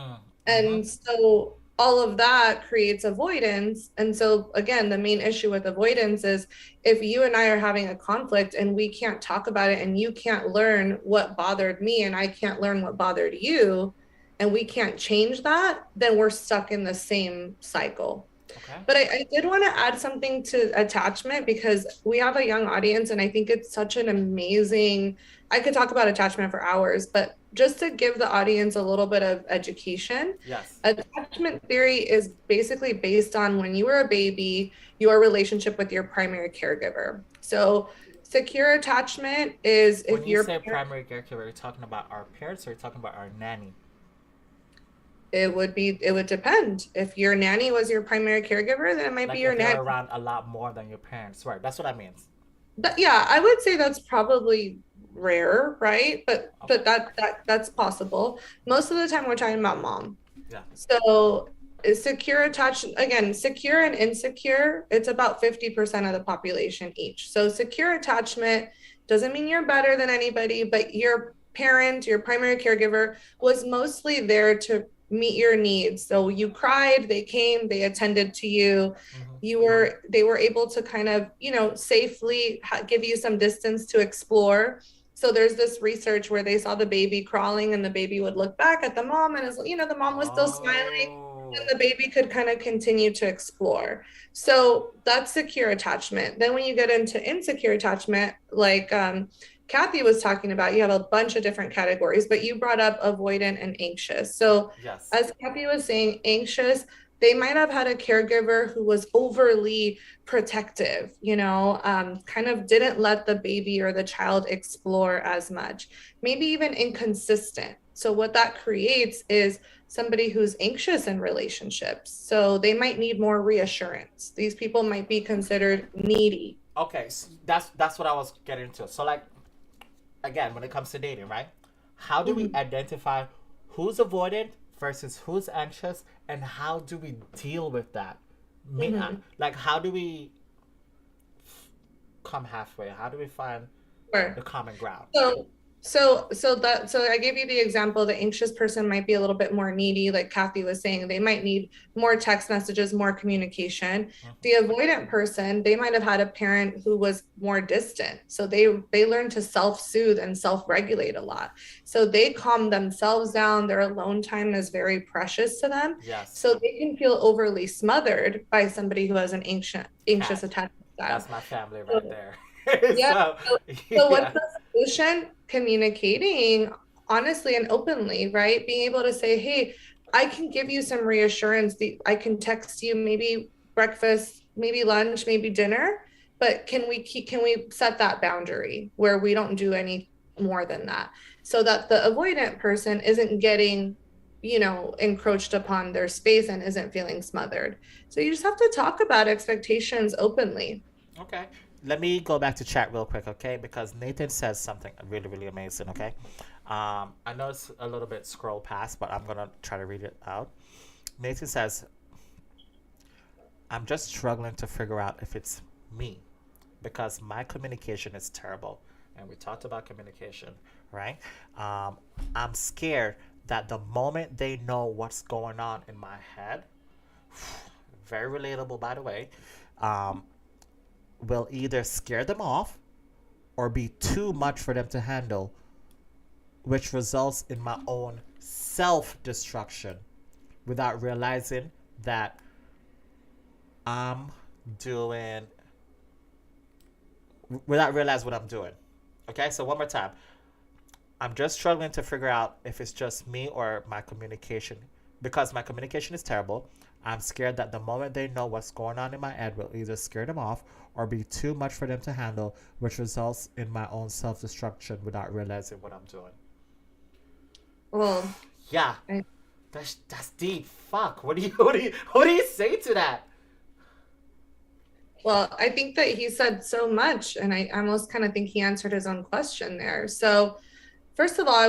And so all of that creates avoidance. And so, again, the main issue with avoidance is if you and I are having a conflict and we can't talk about it, and you can't learn what bothered me and I can't learn what bothered you, and we can't change that, then we're stuck in the same cycle. Okay. But I did want to add something to attachment, because we have a young audience and I think it's such an amazing, I could talk about attachment for hours, but just to give the audience a little bit of education. Yes. Attachment theory is basically based on when you were a baby, your relationship with your primary caregiver. So secure attachment is When if you your say primary caregiver, you're talking about our parents or you're talking about our nanny? it would depend. If your nanny was your primary caregiver, then it might be Like your if nanny. they're around a lot more than your parents, right? That's what I mean. But yeah, I would say that's probably rare, right? But Okay. that's possible. Most of the time we're talking about mom. Yeah. So is secure attachment, again, secure and insecure, it's about 50% of the population each. So secure attachment doesn't mean you're better than anybody, but your parent, your primary caregiver, was mostly there to meet your needs. So you cried, they came, they attended to you. Mm-hmm. They were able to kind of, safely give you some distance to explore. So there's this research where they saw the baby crawling and the baby would look back at the mom, and the mom was still smiling, and the baby could kind of continue to explore. So that's secure attachment. Then when you get into insecure attachment, like Kathy was talking about, you have a bunch of different categories, but you brought up avoidant and anxious. So Yes. as Kathy was saying, anxious, they might have had a caregiver who was overly protective, kind of didn't let the baby or the child explore as much, maybe even inconsistent. So what that creates is somebody who's anxious in relationships. So they might need more reassurance. These people might be considered needy. Okay, so that's what I was getting to. So like again, when it comes to dating, right? How do we Mhm. identify who's avoidant versus who's anxious, and how do we deal with that? Like, how do we come halfway? How do we find Sure. the common ground? So I gave you the example. The anxious person might be a little bit more needy, like Kathy was saying. They might need more text messages, more communication. The avoidant person, they might have had a parent who was more distant. So they learn to self-soothe and self-regulate a lot. So they calm themselves down. Their alone time is very precious to them. Yes. So they can feel overly smothered by somebody who has an anxious attachment style. That's my family right there. Yeah. So, So what's the solution? Communicating honestly and openly, right? Being able to say, hey, I can give you some reassurance. I can text you maybe breakfast, maybe lunch, maybe dinner, but can we set that boundary where we don't do any more than that, so that the avoidant person isn't getting, encroached upon their space and isn't feeling smothered. So you just have to talk about expectations openly. Okay. Let me go back to chat real quick, okay? Because Nathan says something really, really amazing, okay? I know it's a little bit scroll past, but I'm going to try to read it out. Nathan says, I'm just struggling to figure out if it's me because my communication is terrible. And we talked about communication, right? I'm scared that the moment they know what's going on in my head, very relatable, by the way, will either scare them off or be too much for them to handle, which results in my own self-destruction without realizing that I'm doing, without realizing what I'm doing. Okay, so one more time. I'm just struggling to figure out if it's just me or my communication. Because my communication is terrible, I'm scared that the moment they know what's going on in my head will either scare them off or be too much for them to handle, which results in my own self-destruction without realizing what I'm doing. Well, Yeah. That's deep. Fuck. What do you say to that? Well, I think that he said so much, and I almost kind of think he answered his own question there. So, first of all, I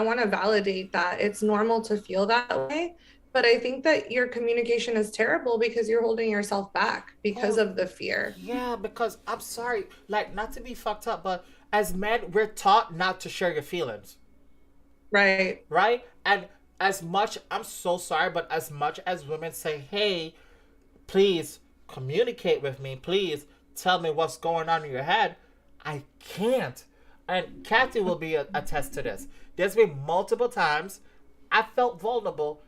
want to validate that it's normal to feel that way, but I think that your communication is terrible because you're holding yourself back because Oh, of the fear. yeah, because I'm sorry, like not to be fucked up, but as men, we're taught not to share your feelings, Right. right? And as much, I'm so sorry, but as much as women say, hey, please communicate with me, please tell me what's going on in your head, I can't. And Kathy will be attest to this. There's been multiple times I felt vulnerable.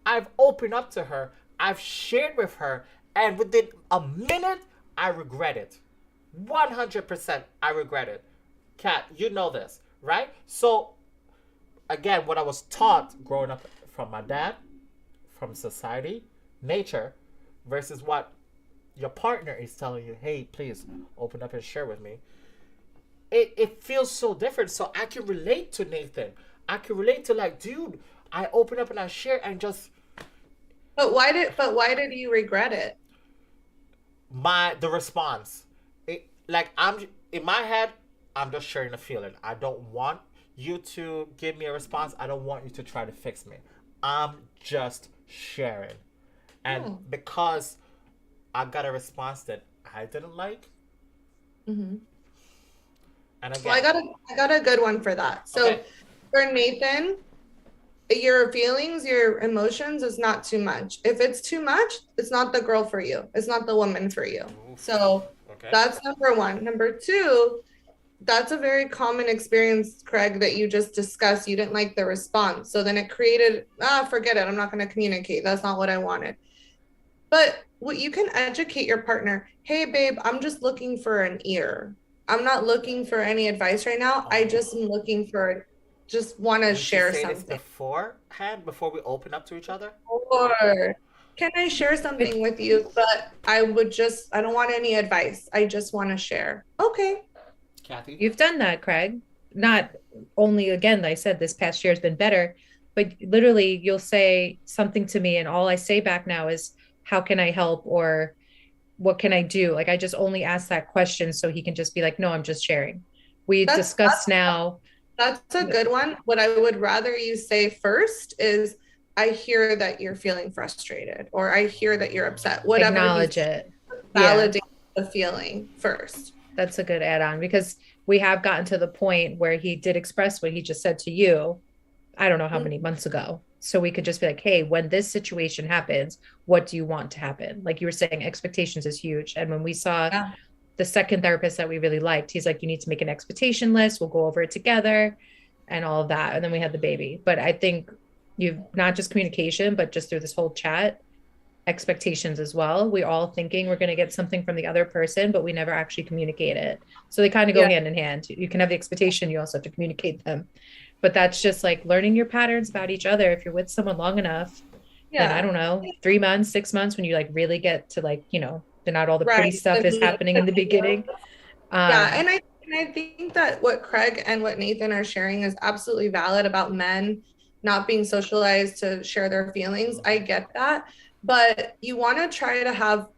I've opened up to her. I've shared with her. And within a minute, I regret it. 100% I regret it. Kat, you know this, right? So, again, what I was taught growing up from my dad, from society, nature, versus what your partner is telling you, hey, please open up and share with me. It feels so different. So I can relate to Nathan. I can relate to like, dude, I open up and I share and just But why did you regret it? the response. Like I'm in my head, I'm just sharing a feeling. I don't want you to give me a response. I don't want you to try to fix me. I'm just sharing. And Oh. because I got a response that I didn't like, Mm-hmm. and Well, I again, got a good one for that. So okay, for Nathan, your feelings, your emotions is not too much. If it's too much, it's not the girl for you. It's not the woman for you. oof, So okay, that's number one. Number two, that's a very common experience, Craig, that you just discussed. You didn't like the response. So then it created, forget it. I'm not going to communicate. That's not what I wanted. But what you can educate your partner, hey babe, I'm just looking for an ear. I'm not looking for any advice right now. I oh, just am looking for just want to would you share say this something. beforehand, before we open up to each other? Or can I share But something with you? But I don't want any advice. I just want to share. Okay. Kathy? you've done that, Craig. Not only, again, I said this past year has been better, but literally you'll say something to me, and all I say back now is, how can I help? Or what can I do? Like, I just only ask that question so he can just be like, no, I'm just sharing. We That's discussed now. that's a good one. What I would rather you say first is I hear that you're feeling frustrated or I hear that you're upset. Whatever he's Acknowledge it. Yeah, validate the feeling first. that's a good add-on, because we have gotten to the point where he did express what he just said to you. I don't know how many months ago. So we could just be like, hey, when this situation happens, what do you want to happen? Like you were saying, expectations is huge. And when we saw Yeah. the second therapist that we really liked, he's like, you need to make an expectation list. We'll go over it together and all of that. And then we had the baby. But I think you've not just communication, but just through this whole chat, expectations as well. We're all thinking we're going to get something from the other person, but we never actually communicate it. So they kind of go Yeah. hand in hand. You can have the expectation, you also have to communicate them. But that's just like learning your patterns about each other. If you're with someone long enough, then I Yeah. don't know, 3 months, 6 months, when you like really get to like, then not all the pretty Right. stuff is happening in the beginning. Yeah, Um, and I think that what Craig and what Nathan are sharing is absolutely valid about men not being socialized to share their feelings. I get that, but you want to try to have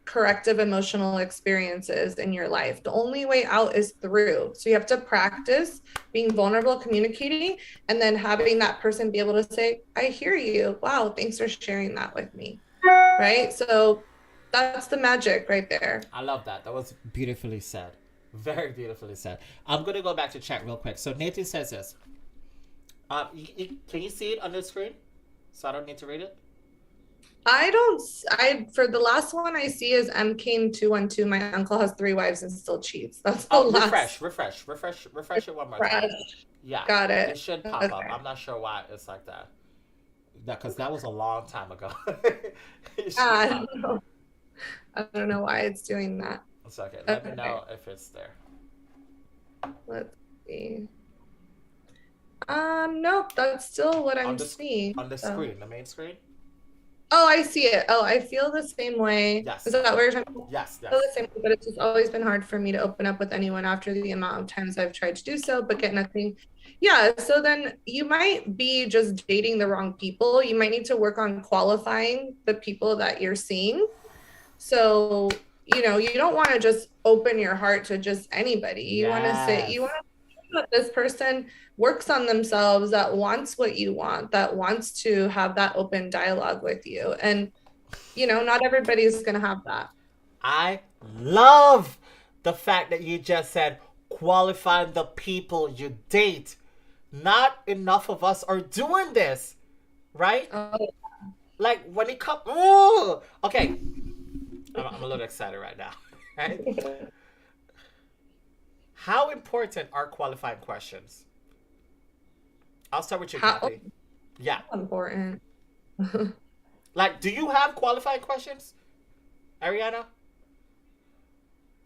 corrective emotional experiences in your life. The only way out is through. So you have to practice being vulnerable, communicating, and then having that person be able to say, I hear you. Wow, thanks for sharing that with me. Right? So that's the magic right there. I love that. That was beautifully said. Very beautifully said. I'm going to go back to chat real quick. So Nathan says this. Can you see it on the screen? So I don't need to read it? For the last one I see is MCANE212. My uncle has 3 wives and still cheats. That's the Oh, last. refresh it one more time. Refresh. Yeah, Got it it. should pop up. Okay. I'm not sure why it's like that. Because that was a long time ago. It should I pop. don't know. I don't know why it's doing that. It's okay. Let me Okay. know if it's there. Let's see. Nope, that's still what I'm seeing. On the So- screen, the main screen? Oh, I see it. Oh, I feel the same way. Yes. Is that what you're talking about? Yes, I feel yes. the same way, but it's just always been hard for me to open up with anyone after the amount of times I've tried to do so, but get nothing. Yeah, so then you might be just dating the wrong people. You might need to work on qualifying the people that you're seeing. So, you know, you don't want to just open your heart to just anybody. You want to say, Yes. you want to that this person works on themselves, that wants what you want, that wants to have that open dialogue with you. And, you know, not everybody's going to have that. I love the fact that you just said qualifying the people you date. Not enough of us are doing this, right? Oh, Like when it comes, oh, okay. I'm a little excited right now, right? How important are qualifying questions? I'll start with you, how Kathy. Yeah. important. Like, do you have qualifying questions, Ariana?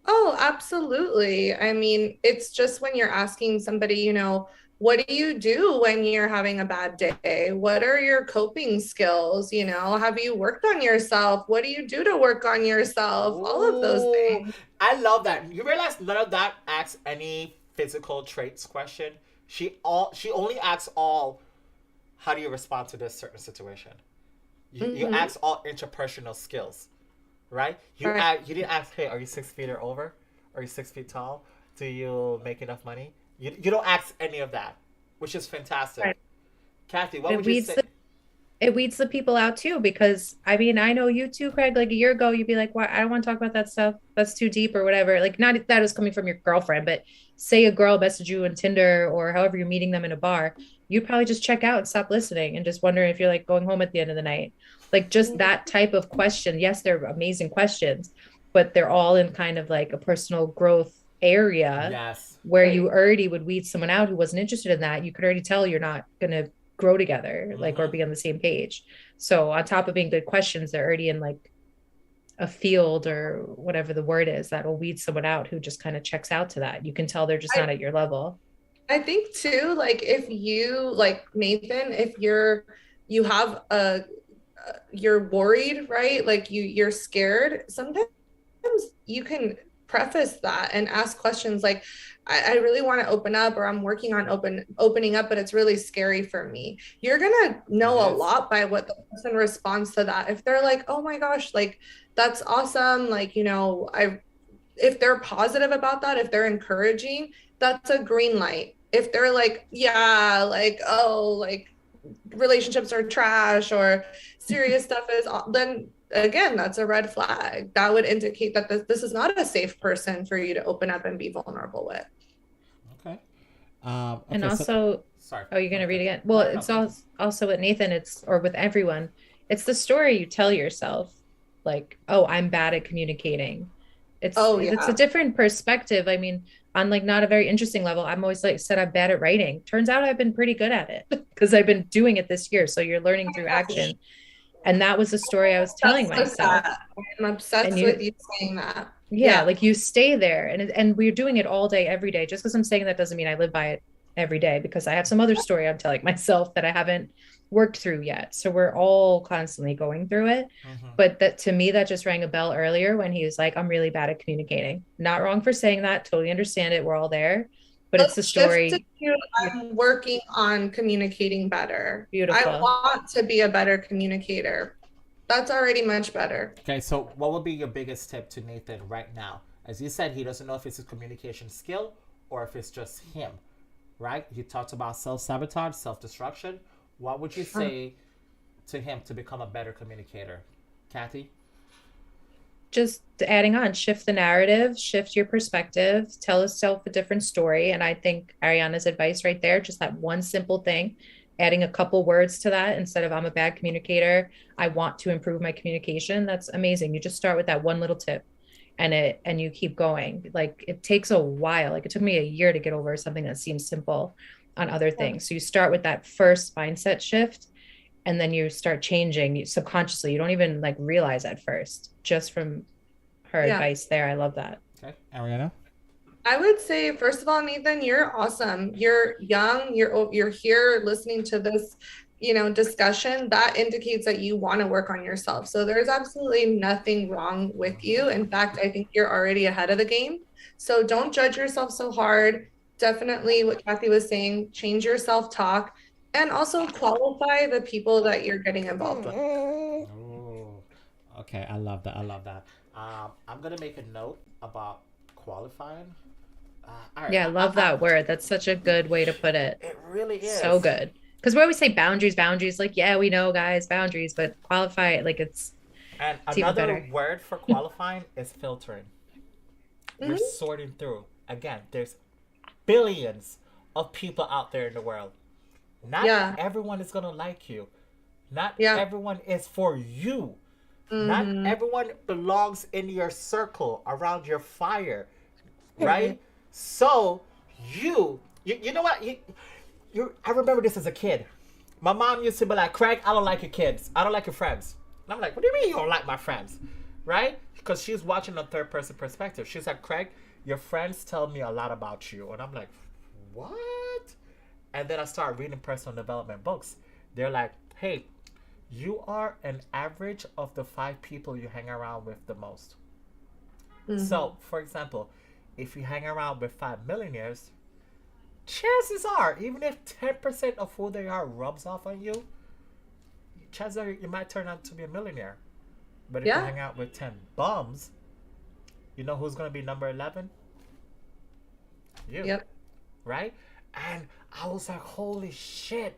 Oh, absolutely. I mean, it's just when you're asking somebody, you know, what do you do when you're having a bad day? What are your coping skills? You know, have you worked on yourself? What do you do to work on yourself? All of those Ooh, things. I love that. You realize none of that asks any physical traits question. She only asks all, how do you respond to this certain situation? You Mm-hmm. ask all interpersonal skills, right? Right. You didn't ask, hey, are you 6 feet or over? Are you 6 feet tall? Do you make enough money? You don't ask any of that, which is fantastic. Right. Kathy, what It would you weeds say? it weeds the people out too, because I mean, I know you too, Craig. Like a year ago, you'd be like, "Why? I don't want to talk about that stuff. That's too deep or whatever." Like, not that is coming from your girlfriend, but say a girl messaged you on Tinder or however you're meeting them in a bar, you'd probably just check out and stop listening and just wondering if you're like going home at the end of the night. Like just that type of question. Yes, they're amazing questions, but they're all in kind of like a personal growth area Yes. where Right. you already would weed someone out who wasn't interested in that. You could already tell you're not going to grow together, like, or Mm-hmm. be on the same page. So on top of being good questions, they're already in like a field or whatever the word is that will weed someone out who just kind of checks out to that. You can tell they're just I, not at your level. I think too, like if you like Nathan, if you have you're worried, right? Like you're scared. Sometimes you can preface that and ask questions like, I really want to open up, or I'm working on opening up, but it's really scary for me. You're gonna know a Yes. lot by what the person responds to that. If they're like, oh my gosh, like that's awesome, like, you know, if they're positive about that, if they're encouraging, that's a green light. If they're like, yeah, like, oh, like relationships are trash or serious stuff is, then again, that's a red flag. That would indicate that this is not a safe person for you to open up and be vulnerable with. Okay. And Okay. So also, Sorry. oh, you're going No, to read good. again. Well, No, no, no. it's Thank you. also with Nathan, it's, or with everyone, it's the story you tell yourself. Like, oh, I'm bad at communicating. Oh It's a yeah. different perspective. I mean, on like not a very interesting level, I'm always like said I'm bad at writing. Turns out I've been pretty good at it because I've been doing it this year. So you're learning through action. And that was the story I was telling Obsessed with myself. that. I'm And obsessed with you, you saying that. yeah, Yeah. like you stay there, and we're doing it all day, every day. Just because I'm saying that doesn't mean I live by it every day, because I have some other story I'm telling myself that I haven't worked through yet. So we're all constantly going through it. Mm-hmm. But that, to me, that just rang a bell earlier when he was like, I'm really bad at communicating. Not wrong for saying that. Totally understand it. We're all there. But it's the Let's shift to story. I'm working on communicating better. I Beautiful. want to be a better communicator. That's already much better. Okay, so what would be your biggest tip to Nathan right now? As you said, he doesn't know if it's his communication skill or if it's just him, right? You talked about self sabotage, self destruction. What would you say to him to become a better communicator? Kathy? Just adding on, shift the narrative, shift your perspective, tell yourself a different story. And I think Ariana's advice right there, just that one simple thing, adding a couple words to that instead of I'm a bad communicator, I want to improve my communication. That's amazing. You just start with that one little tip and you keep going. Like it takes a while. Like it took me a year to get over something that seems simple on other things. So you start with that first mindset shift, and then you start changing subconsciously. You don't even like realize at first, just from her Yeah. advice there. I love that. okay, Ariana. I would say, first of all, Nathan, you're awesome. You're young. You're here listening to this, you know, discussion. That indicates that you want to work on yourself. So there's absolutely nothing wrong with you. In fact, I think you're already ahead of the game. So don't judge yourself so hard. definitely what Kathy was saying, change your self-talk and also qualify the people that you're getting involved with. Oh, okay. I love that. I love that. I'm gonna make a note about qualifying. All right. Yeah, I love that word. That's such a good way to put it. It really So is. good. Because we always say boundaries, boundaries. Like, yeah, we know, guys, boundaries, but qualify it like And it's even another better. word for qualifying is filtering. You're Mhm. sorting through. Again, there's billions of people out there in the world. Not Yeah. everyone is gonna like you. Not Yeah. everyone is for you. Not Hmm. everyone belongs in your circle around your fire, right? So you know what? I remember this as a kid. My mom used to be like, Craig, I don't like your kids. I don't like your friends. And I'm like, what do you mean you don't like my friends? Right? Because she's watching a third person perspective. She's like, Craig, your friends tell me a lot about you. And I'm like, what? And then I start reading personal development books. They're like, hey, you are an average of the 5 people you hang around with the most. So, for example, if you hang around with 5 millionaires, chances are, even if 10% of who they are rubs off on you, chances are you might turn out to be a millionaire. But if you Yeah. hang out with 10 bums, you know who's going to be number 11? You, Yep. right? And I was like, holy shit,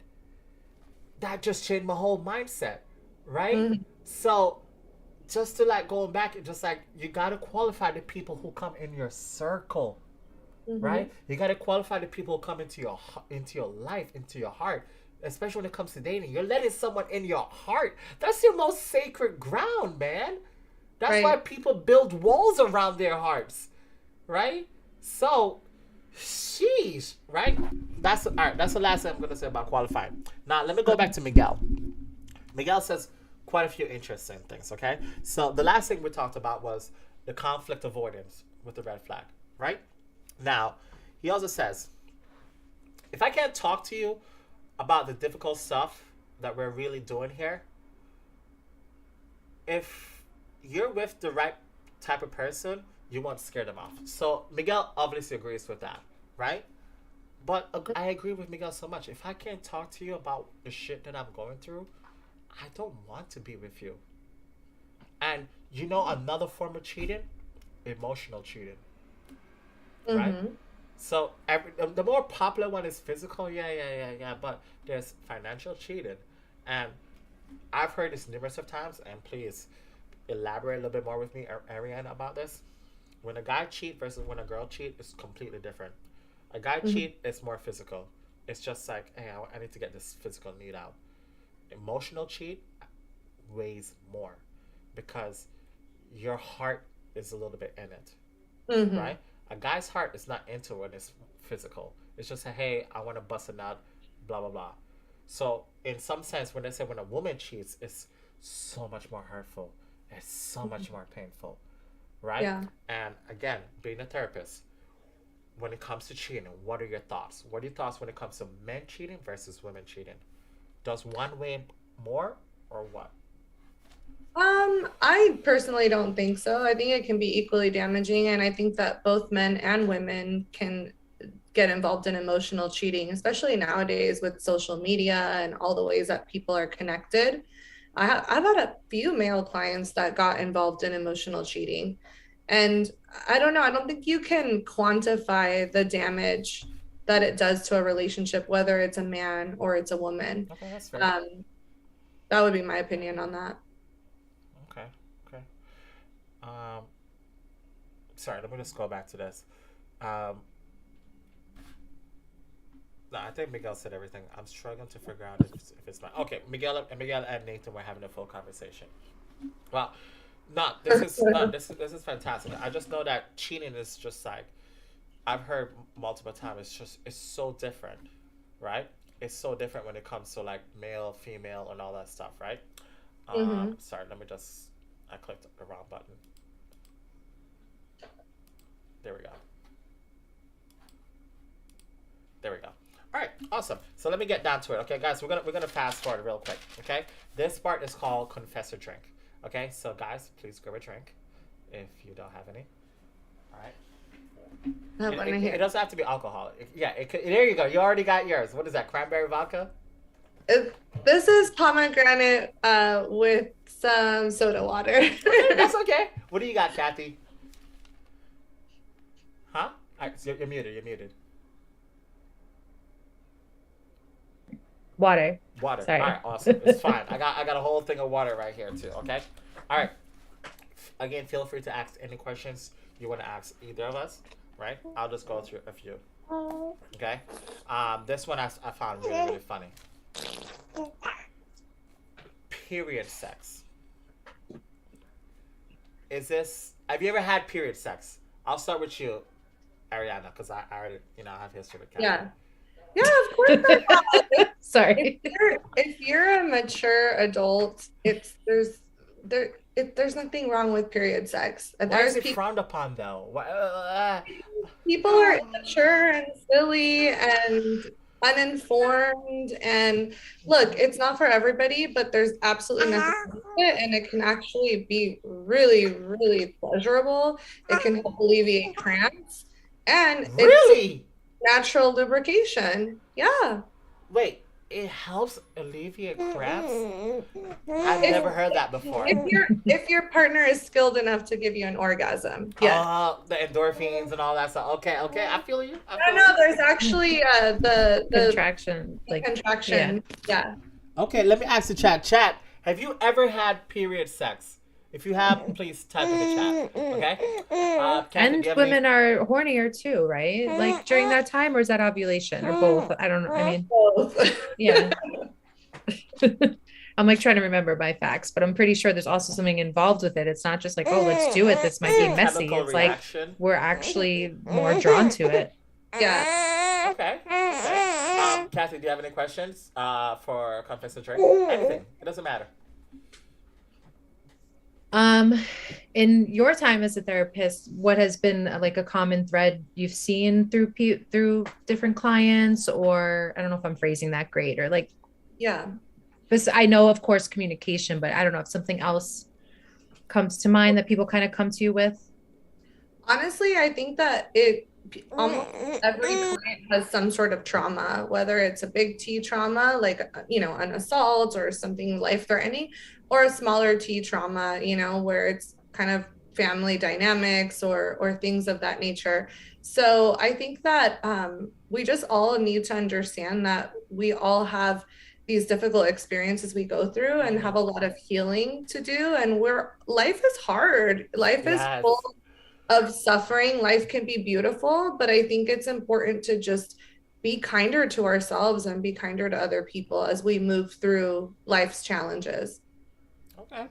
that just changed my whole mindset, right? Mhm. So, just to like going back, just like you got to qualify the people who come in your circle, Mhm. right? You got to qualify the people who come into your life, into your heart, especially when it comes to dating. You're letting someone in your heart. That's your most sacred ground, man. That's why Right. people build walls around their hearts, right? So, sheesh, right? That's all right. That's the last thing I'm gonna say about qualifying. Now, let me go back to Miguel. Miguel says quite a few interesting things. Okay, so the last thing we talked about was the conflict avoidance with the red flag, right? Now, he also says, if I can't talk to you about the difficult stuff that we're really doing here, if you're with the right type of person, you won't scare them off. So Miguel obviously agrees with that, right? But I agree with Miguel so much. If I can't talk to you about the shit that I'm going through, I don't want to be with you. And you know another form of cheating? Emotional cheating, right? Mhm. So the more popular one is physical, yeah. But there's financial cheating, and I've heard this numerous of times. And please elaborate a little bit more with me, Ariane, about this. When a guy cheat versus when a girl cheat is completely different. A guy Mhm. cheat is more physical. It's just like, hey, I need to get this physical need out. Emotional cheat weighs more because your heart is a little bit in it, Mhm. right? A guy's heart is not into when it's physical. It's just a, hey, I want to bust a nut, blah blah blah. So in some sense, when they say when a woman cheats, it's so much more hurtful. It's so much more painful, right? Yeah. And again, being a therapist, when it comes to cheating, what are your thoughts? What are your thoughts when it comes to men cheating versus women cheating? Does one weigh more or what? I personally don't think so. I think it can be equally damaging, and I think that both men and women can get involved in emotional cheating, especially nowadays with social media and all the ways that people are connected. I've had a few male clients that got involved in emotional cheating. And I don't know, I don't think you can quantify the damage that it does to a relationship, whether it's a man or it's a woman. Okay, that's fair. Um, that would be my opinion on that. Okay, okay. Um, sorry, let me just go back to this. Um, no, I think Miguel said everything. I'm struggling to figure out if it's my okay. Miguel and Nathan were having a full conversation. Well, no, this is fantastic. I just know that cheating is just like I've heard multiple times. It's so different, right? It's so different when it comes to like male, female, and all that stuff, right? Hmm. Sorry, let me just. I clicked the wrong button. There we go. There we go. All right, awesome. So let me get down to it. Okay, guys, we're gonna fast forward real quick. Okay, this part is called confess or drink. Okay, so guys, please grab a drink if you don't have any. All right. I It, want to it, hear. it doesn't have to be alcohol. There you go. You already got yours. What is that? Cranberry vodka? This is pomegranate with some soda water. Okay, that's okay. What do you got, Kathy? Huh? All right, so you're muted. You're muted. Water. Water. Sorry. All right, awesome. It's fine. I got a whole thing of water right here too. Okay. All right. Again, feel free to ask any questions you want to ask either of us. Right? I'll just go through a few. Okay. This one I found really, really funny. Period sex. Have you ever had period sex? I'll start with you, Ariana, because I already, I have history with Kathy. Yeah, of course I have. Sorry. If you're a mature adult, there's nothing wrong with period sex. Why is it frowned upon though? People are immature and silly and uninformed, and look, it's not for everybody, but there's absolutely nothing wrong with it, and it can actually be really, really pleasurable. It can help alleviate cramps, and Really? it's natural lubrication. Yeah. Wait, it helps alleviate cramps? I've never heard that before. If your partner is skilled enough to give you an orgasm. Yeah. The endorphins and all that stuff. Okay, I feel you. No, there's actually the Contraction. contraction. Yeah. Okay, let me ask the chat. Chat, have you ever had period sex? If you have, please type in the chat. Okay. And women are hornier too, right? Like during that time, or is that ovulation or both? I don't know. I mean, Both. yeah. I'm like trying to remember my facts, but I'm pretty sure there's also something involved with it. It's not just like, oh, let's do it. This might be messy. Chemical It's reaction. like we're actually more drawn to it. Yeah. Okay. Kathy, do you have any questions for Confess and Drink? Anything. It doesn't matter. In your time as a therapist, what has been like a common thread you've seen through different clients, or I don't know if I'm phrasing that great, or like, Yeah. because I know, of course, communication, but I don't know if something else comes to mind that people kind of come to you with. Honestly, I think that almost every client has some sort of trauma, whether it's a big T trauma, like, an assault or something life-threatening, or a smaller T trauma, where it's kind of family dynamics or things of that nature. So I think that we just all need to understand that we all have these difficult experiences we go through and have a lot of healing to do. And life is hard. Life is full of suffering. Life can be beautiful, but I think it's important to just be kinder to ourselves and be kinder to other people as we move through life's challenges. Okay.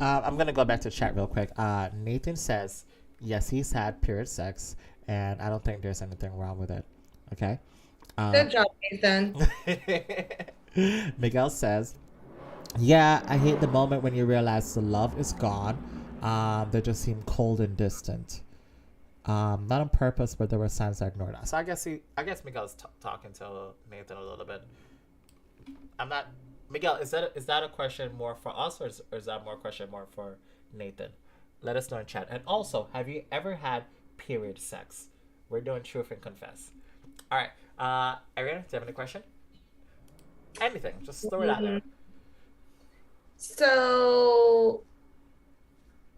I'm going to go back to chat real quick. Nathan says, yes, he's had period sex, and I don't think there's anything wrong with it. Okay. Good job, Nathan. Miguel says, yeah, I hate the moment when you realize the love is gone. They just seem cold and distant. Not on purpose, but there were signs I ignored. So I guess Miguel's talking to Nathan a little bit. Miguel, is that a question more for us, or is that more a question more for Nathan? Let us know in chat. And also, have you ever had period sex? We're doing truth and confess. All right. Ariana, do you have any question? Anything. Just throw it out there. So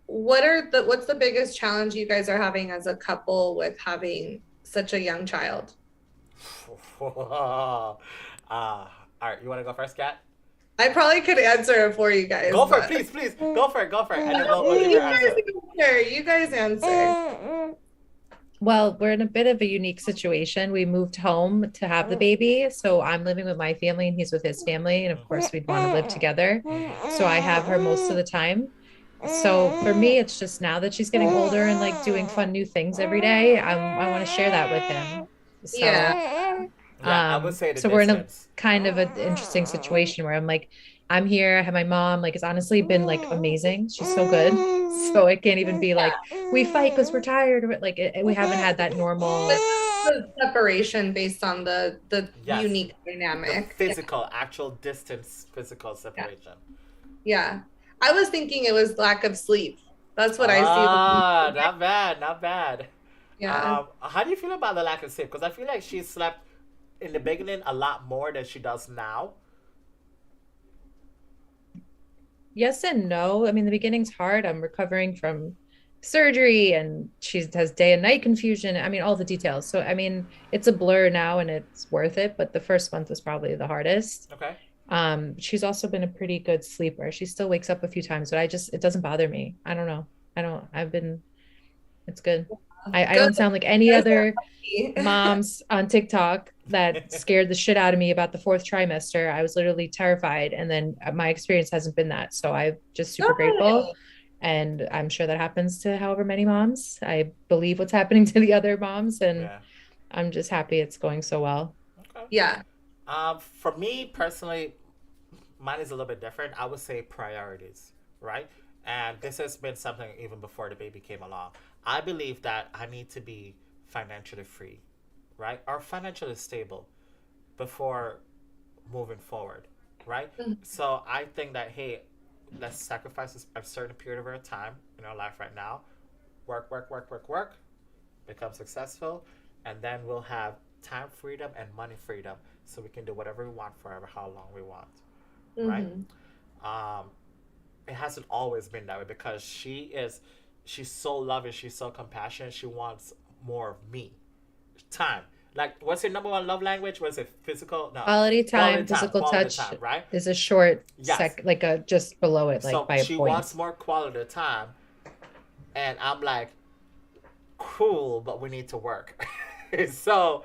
what's the biggest challenge you guys are having as a couple with having such a young child? All right, you want to go first, Kat? I probably could answer it for you guys. Go for it, please. Go for it. And then we'll give your answer. You guys answer. Well, we're in a bit of a unique situation. We moved home to have the baby. So I'm living with my family and he's with his family. And of course, we'd want to live together. So I have her most of the time. So for me, it's just now that she's getting older and like doing fun new things every day, I want to share that with him. So, Yeah, I would say so we're in a kind of an interesting situation where I'm like, I'm here, I have my mom, like it's honestly been like amazing. She's so good. So it can't even be like, we fight because we're tired. Or like we haven't had that normal separation based on the Yes. unique dynamic. The physical, actual distance, physical separation. Yeah. I was thinking it was lack of sleep. That's what I see. Not bad. Yeah. How do you feel about the lack of sleep? Because I feel like she slept in the beginning a lot more than she does now. Yes and no. I mean, the beginning's hard. I'm recovering from surgery and she has day and night confusion. I mean, all the details. So, I mean, it's a blur now and it's worth it, but the first month was probably the hardest. Okay. She's also been a pretty good sleeper. She still wakes up a few times, but it doesn't bother me. I don't know. It's good. I Good. don't sound like any Guys are other lucky. moms on TikTok that scared the shit out of me about the fourth trimester. I was literally terrified. And then my experience hasn't been that. So I'm just super grateful. And I'm sure that happens to however many moms. I believe what's happening to the other moms. And Yeah. I'm just happy it's going so well. Okay. Yeah. For me personally, mine is a little bit different. I would say priorities, right? And this has been something even before the baby came along. I believe that I need to be financially free, right? Or financially stable before moving forward, right? So I think that, hey, let's sacrifice a certain period of our time in our life right now. Work, work, work, work, work. Become successful. And then we'll have time freedom and money freedom so we can do whatever we want forever, how long we want, right? It hasn't always been that way because she's so loving, she's so compassionate, she wants more of me. Time. Like, what's your number one love language? Was it physical? No. Quality time, physical touch time, right? is a short Yes. like a just below it, like So by a she point. wants more quality time. And I'm like, cool, but we need to work. So,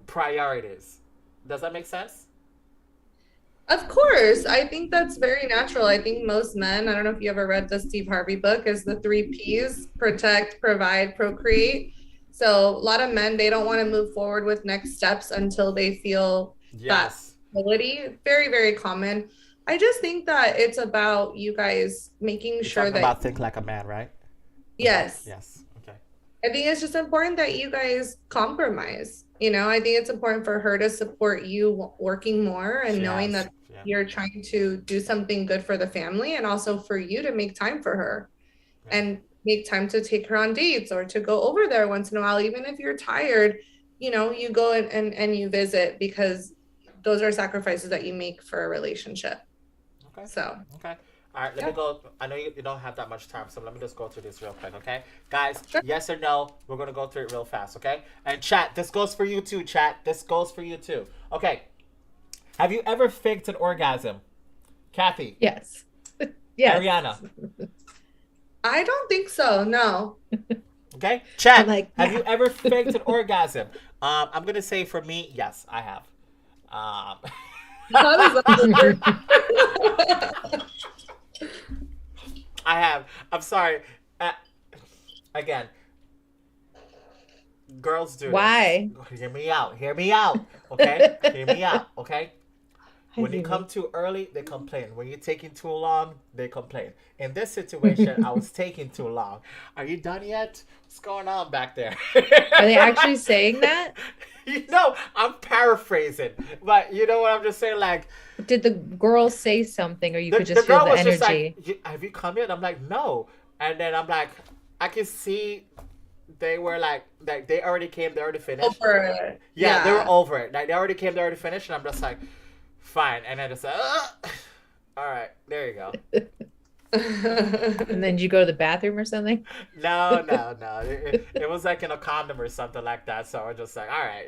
priorities. Does that make sense? Of course. I think that's very natural. I think most men, I don't know if you ever read the Steve Harvey book, is the 3 Ps: protect, provide, procreate. So a lot of men, they don't want to move forward with next steps until they feel that Yes. stability. Very, very common. I just think that it's about you guys making You're sure talking that, about think like a man, right? yes, Yes. Okay. I think it's just important that you guys compromise. I think it's important for her to support you working more and She knowing has. that Yeah. you're trying to do something good for the family, and also for you to make time for her Yeah. and make time to take her on dates or to go over there once in a while. Even if you're tired, you go and you visit, because those are sacrifices that you make for a relationship. Okay. So Okay. All right, let me go. I know you don't have that much time, so let me just go through this real quick, okay? Guys, Sure. yes or no, we're going to go through it real fast, okay? And chat, this goes for you too, chat. This goes for you too. Okay. Have you ever faked an orgasm? Kathy? Yes. Yes. Ariana? I don't think so. No. Okay? Chat, I'm like, have yeah. you ever faked an orgasm? I'm going to say for me, yes, I have. How does that work? I have. I'm sorry. Again, girls do. Why? This. Hear me out. Hear me out. Okay? Hear me out. Okay? When you hear come you. too early, they complain. When you're taking too long, they complain. In this situation, I was taking too long. Are you done yet? What's going on back there? Are they actually saying that? I'm paraphrasing. But you know what I'm just saying? Like, Did the girl say something, or you could the just feel girl the was energy? just like, have you come yet? I'm like, no. And then I'm like, I can see they were like they already came, they already finished. Over it. Yeah, they were over it. Like, they already came, they already finished. And I'm just like, fine. And I just like, all right, there you go. And then you go to the bathroom or something? No. It was like in a condom or something like that. So I was just like, all right.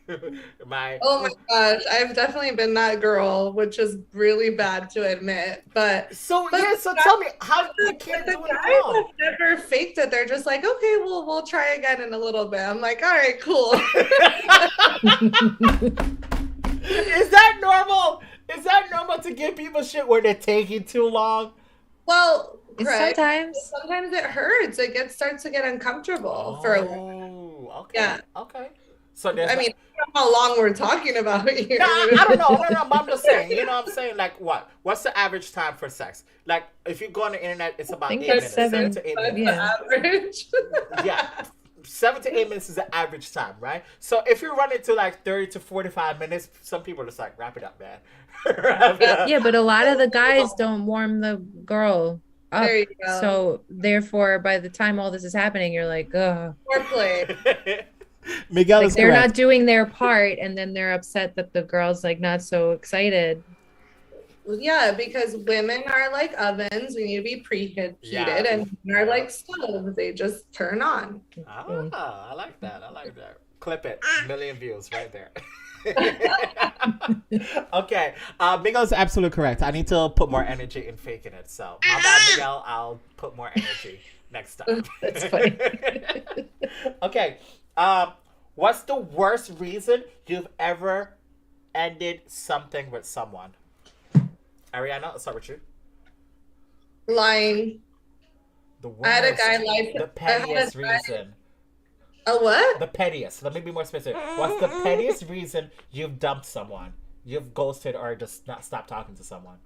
Oh my gosh, I've definitely been that girl, which is really bad to admit. But So tell me, how you the can't do it guys wrong? have never faked it. They're just like, okay, we'll try again in a little bit. I'm like, all right, cool. Is that normal? Is that normal to give people shit where they're taking too long? Well, Craig, Sometimes it hurts. It starts to get uncomfortable for a while. Oh, okay. Yeah. Okay. So I mean, I don't know how long we're talking about here. No, I don't know. No, but I'm just saying. You know what I'm saying? Like, what? What's the average time for sex? Like, if you go on the internet, it's about 8 think minutes. that's 7 to 8 That's minutes. the average. Yeah. 7 to 8 minutes is the average time, right? So if you're running to like 30 to 45 minutes, some people are just like, wrap it up, man. Wrap it up. Yeah, but a lot of the guys don't warm the girl. up. There you go. So therefore, by the time all this is happening, you're like, ugh. Foreplay. Miguel Like is they're correct. not doing their part, and then they're upset that the girl's like not so excited. Yeah, because women are like ovens. We need to be preheated, Yeah. and men are like stoves. They just turn on. Ah, I like that. I like that. Clip it. Million views right there. Okay. Miguel's absolutely correct. I need to put more energy in faking it. So, my bad, Miguel. I'll put more energy next time. That's funny. Okay. What's the worst reason you've ever ended something with someone? Ariana, let's start with you. Lying. The worst. I had a guy lie. The pettiest reason. A what? The pettiest. Let me be more specific. What's the pettiest reason you've dumped someone? You've ghosted or just not stopped talking to someone?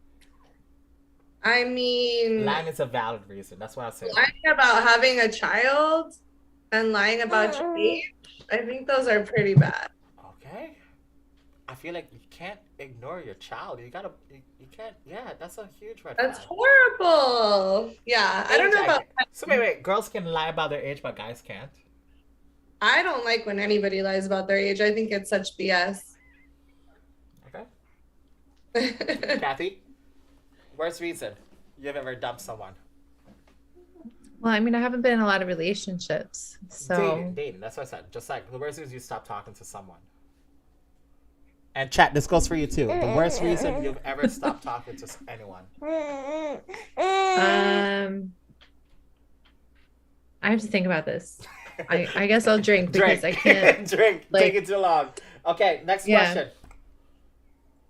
I mean, Lying is a valid reason. That's what I say. lying about having a child and lying about your age. I think those are pretty bad. Okay. I feel like you can't ignore your child. You gotta, you can't. Yeah, that's a huge red That's flag. horrible. Yeah, I don't know about. So wait. Girls can lie about their age, but guys can't. I don't like when anybody lies about their age. I think it's such BS. Okay. Kathy, worst reason you've ever dumped someone? Well, I mean, I haven't been in a lot of relationships, so Dating. That's what I said. Just like the worst reason you stop talking to someone. And chat, this goes for you too. The worst reason you've ever stopped talking to anyone. I have to think about this. I guess I'll drink because I can't. Drink. like- Taking too long. Okay, next Yeah. question.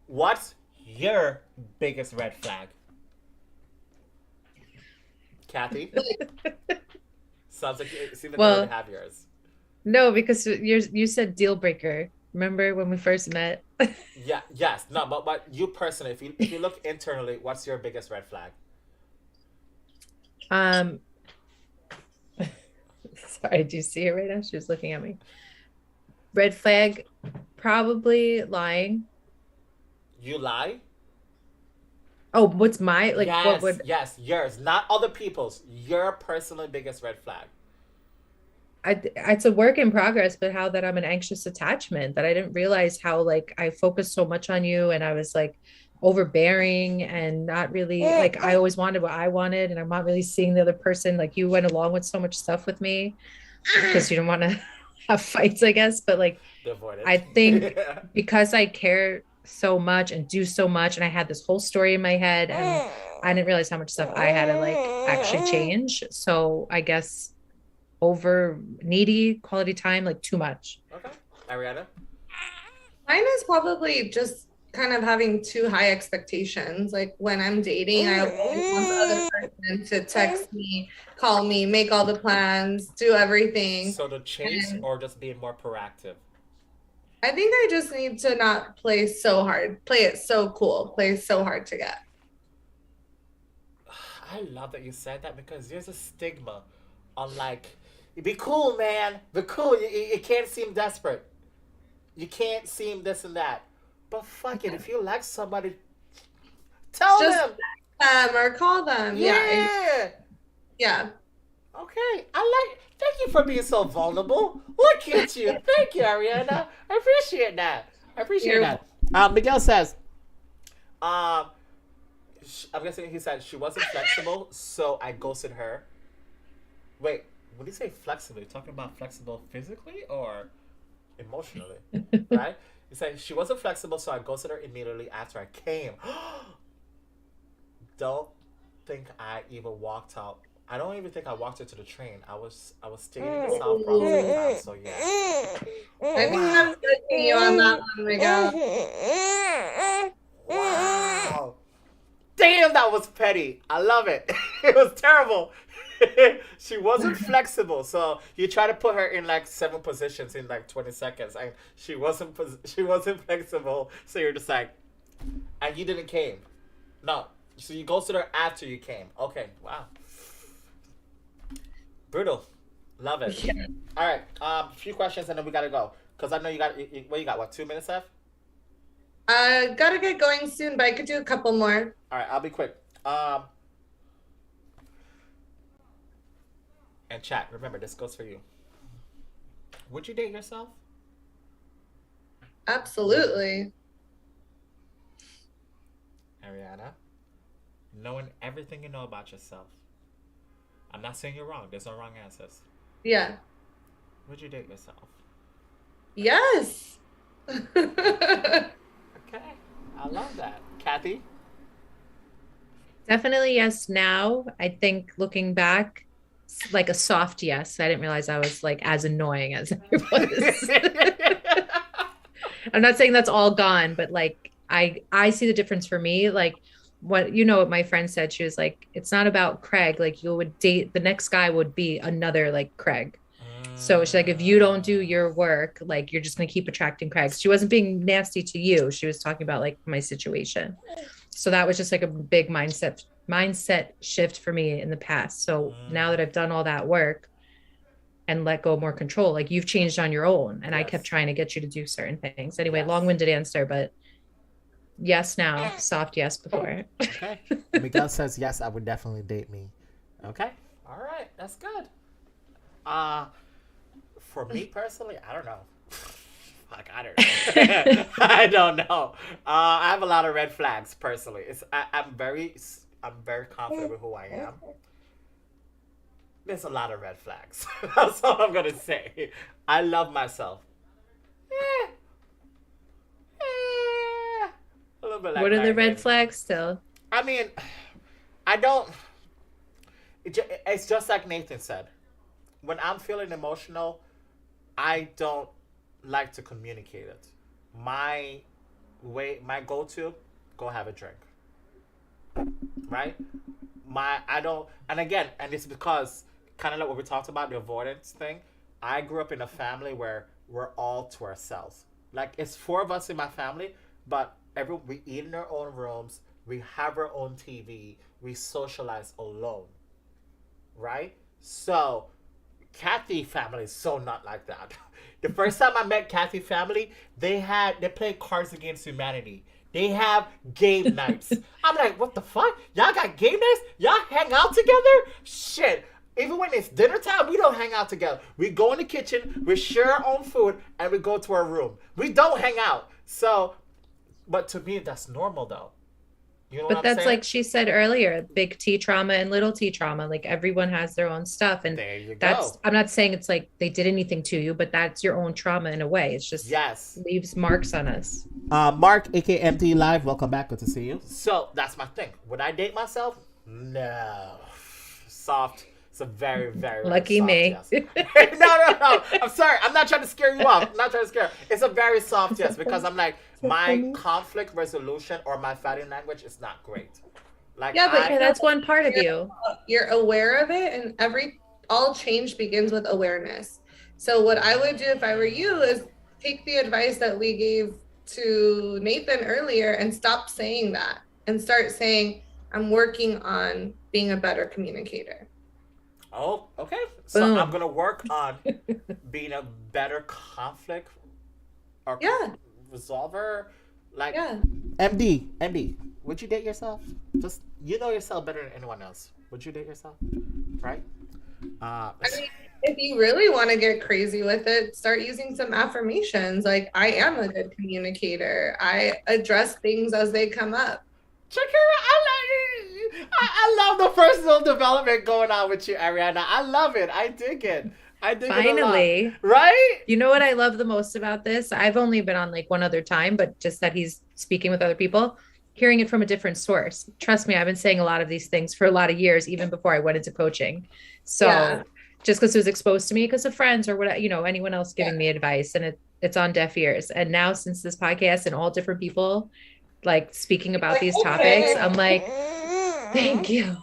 What's your biggest red flag? Kathy? Sounds like you seem like Well- you already have yours. No, because you said deal breaker. Remember when we first met? Yeah, yes. No, but you personally, if you look internally, what's your biggest red flag? Sorry, do you see her right now? She was looking at me. Red flag, probably lying. You lie? Oh, what's my like? Yes, What would yes, yours, not other people's. Your personally biggest red flag. it's a work in progress, but how that I'm an anxious attachment, that I didn't realize how like I focused so much on you and I was like overbearing and not really like I always wanted what I wanted and I'm not really seeing the other person. Like you went along with so much stuff with me because you didn't want to have fights, I guess. But like I think because I care so much and do so much and I had this whole story in my head and I didn't realize how much stuff I had to like actually change. So I guess over needy quality time, like too much. Okay. Ariana? Mine is probably just kind of having too high expectations. Like when I'm dating, I always want the other person to text me, call me, make all the plans, do everything. So to chase or just being more proactive? I think I just need to not play so hard, play it so cool, play so hard to get. I love that you said that because there's a stigma on like, be cool, man. Be cool. You can't seem desperate. You can't seem this and that. But fuck it, if you like somebody, tell Just them. Them or call them. Yeah. Yeah. Okay. Thank you for being so vulnerable. Look at you. Thank you, Ariana. I appreciate that. Miguel says, I'm guessing he said she wasn't flexible, so I ghosted her. Wait, when you say flexible, you talking about flexible physically or emotionally? Right? He said she wasn't flexible, so I ghosted her immediately after I came. Don't think I even walked out. I don't even think I walked her to the train. I was stating the South Bronx at the time, so yeah. I think I'm judging you on that one, Miguel. Wow. Damn, that was petty. I love it. It was terrible. She wasn't flexible, so you try to put her in like 7 positions in like 20 seconds, and she wasn't flexible. So you're just like, and you didn't came. No, so you ghosted her after you came. Okay, wow, brutal. Love it. Yeah. All right, a few questions and then we gotta go because I know you got what 2 minutes left. Gotta get going soon, but I could do a couple more. All right, I'll be quick. And chat, remember, this goes for you. Would you date yourself? Absolutely. Ariana, knowing everything you know about yourself. I'm not saying you're wrong. There's no wrong answers. Yeah. Would you date yourself? Yes. Okay. I love that. Kathy? Definitely yes now. I think looking back, like a soft yes. I didn't realize I was like as annoying as I was. I'm not saying that's all gone, but like I see the difference for me. Like what what my friend said, she was like, it's not about Craig. Like you would date the next guy would be another like Craig. So she's like, if you don't do your work, like you're just gonna keep attracting Craigs. She wasn't being nasty to you. She was talking about like my situation. So that was just like a big mindset shift for me in the past. So now that I've done all that work and let go more control, like you've changed on your own. And I kept trying to get you to do certain things. Anyway, long-winded answer, but yes now, soft yes before. Okay. Miguel says yes, I would definitely date me. Okay. All right. That's good. For me personally, I don't know. Fuck, I don't know. I don't know. I have a lot of red flags personally. I'm very confident with who I am. There's a lot of red flags. That's all I'm gonna say. I love myself. A little bit like what are the red Megan. flags still? I mean, I don't. It's just like Nathan said. When I'm feeling emotional, I don't like to communicate it. My go-to, go have a drink. Right? And it's because kind of like what we talked about, the avoidance thing. I grew up in a family where we're all to ourselves. Like it's 4 of us in my family, but we eat in our own rooms, we have our own TV, we socialize alone. Right? So Kathy family is so not like that. The first time I met Kathy family, they played Cards Against Humanity. They have game nights. I'm like, what the fuck? Y'all got game nights? Y'all hang out together? Shit. Even when it's dinner time, we don't hang out together. We go in the kitchen, we share our own food, and we go to our room. We don't hang out. So, but to me, that's normal though. You know but what that's I'm saying? like she said earlier, big T trauma and little T trauma. Like everyone has their own stuff. And there you that's, go. I'm not saying it's like they did anything to you, but that's your own trauma in a way. It's just leaves marks on us. Mark, aka MT Live, welcome back. Good to see you. So that's my thing. Would I date myself? No. Soft. It's a very, very lucky soft me. Yes. No. I'm sorry. I'm not trying to scare you off. I'm not trying to scare. It's a very soft yes because I'm like my conflict resolution or my fighting language is not great. Like that's one part of you. You're aware of it, and all change begins with awareness. So what I would do if I were you is take the advice that we gave to Nathan earlier and stop saying that and start saying, I'm working on being a better communicator. Oh, okay. So boom. I'm going to work on being a better conflict or resolver. Like MD, would you date yourself? Just, you know yourself better than anyone else. Would you date yourself? Right? I mean, if you really want to get crazy with it, start using some affirmations. Like, I am a good communicator. I address things as they come up. Shakira, I love the personal development going on with you, Ariana. I love it. I dig it. Finally, right? You know what I love the most about this? I've only been on like one other time, but just that he's speaking with other people, hearing it from a different source. Trust me, I've been saying a lot of these things for a lot of years, even before I went into coaching. So just because it was exposed to me because of friends or what, anyone else giving me advice, and it's on deaf ears. And now since this podcast and all different people like speaking about these topics, I'm like, thank you.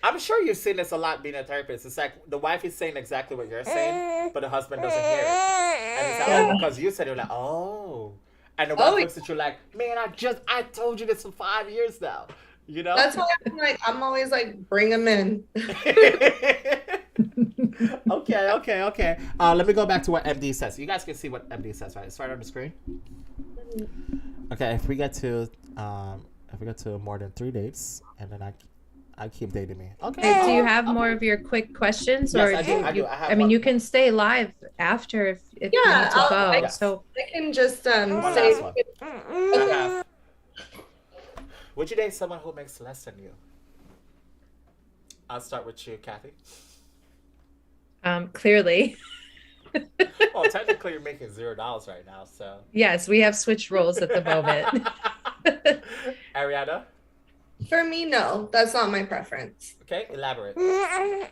I'm sure you've seen this a lot being a therapist. It's like the wife is saying exactly what you're saying, but the husband doesn't hear it. And it's like, because you said it, like, oh. And the wife looks at you like, man, I told you this for 5 years now. You know? That's why I'm always like, bring them in. Okay. Let me go back to what MD says. You guys can see what MD says, right? It's right on the screen. Okay, if we get to more than 3 dates, and then I keep dating me. Okay. Do you have more of your quick questions, Yes, or I do. I do. I have I mean, one. you can stay live after if you Yeah, need to go. Yes. So I can just One say, last one. I have. Would you date someone who makes less than you? I'll start with you, Kathy. clearly, Well, technically, you're making $0 right now, so. yes, we have switched roles at the moment. Ariana? for me, no, that's not my preference. Okay, elaborate. I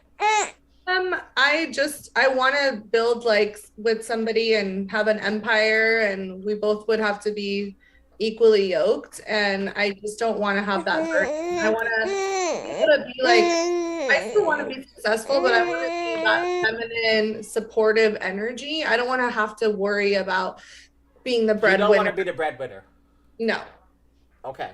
want to build like with somebody and have an empire, and we both would have to be equally yoked. And I just don't want to have that burden. I want to be like, I still want to be successful, but I want to be that feminine, supportive energy. I don't want to have to worry about being the You don't want breadwinner. to be the breadwinner. No. Okay.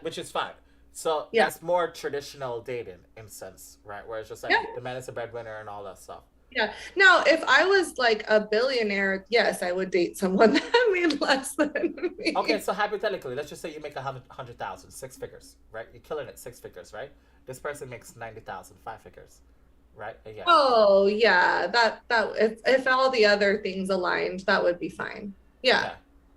Which is fine. So Yeah. that's more traditional dating in a sense, right? Where it's just like Yeah. the man is a breadwinner and all that stuff. Yeah. Now, if I was like a billionaire, yes, I would date someone that made less than me. Okay, so hypothetically, let's just say you make 100,000, 6 figures, right? You're killing it, 6 figures, right? This person makes 90,000, 5 figures, right? Again. Oh yeah, that if all the other things aligned, that would be fine. Yeah. Okay.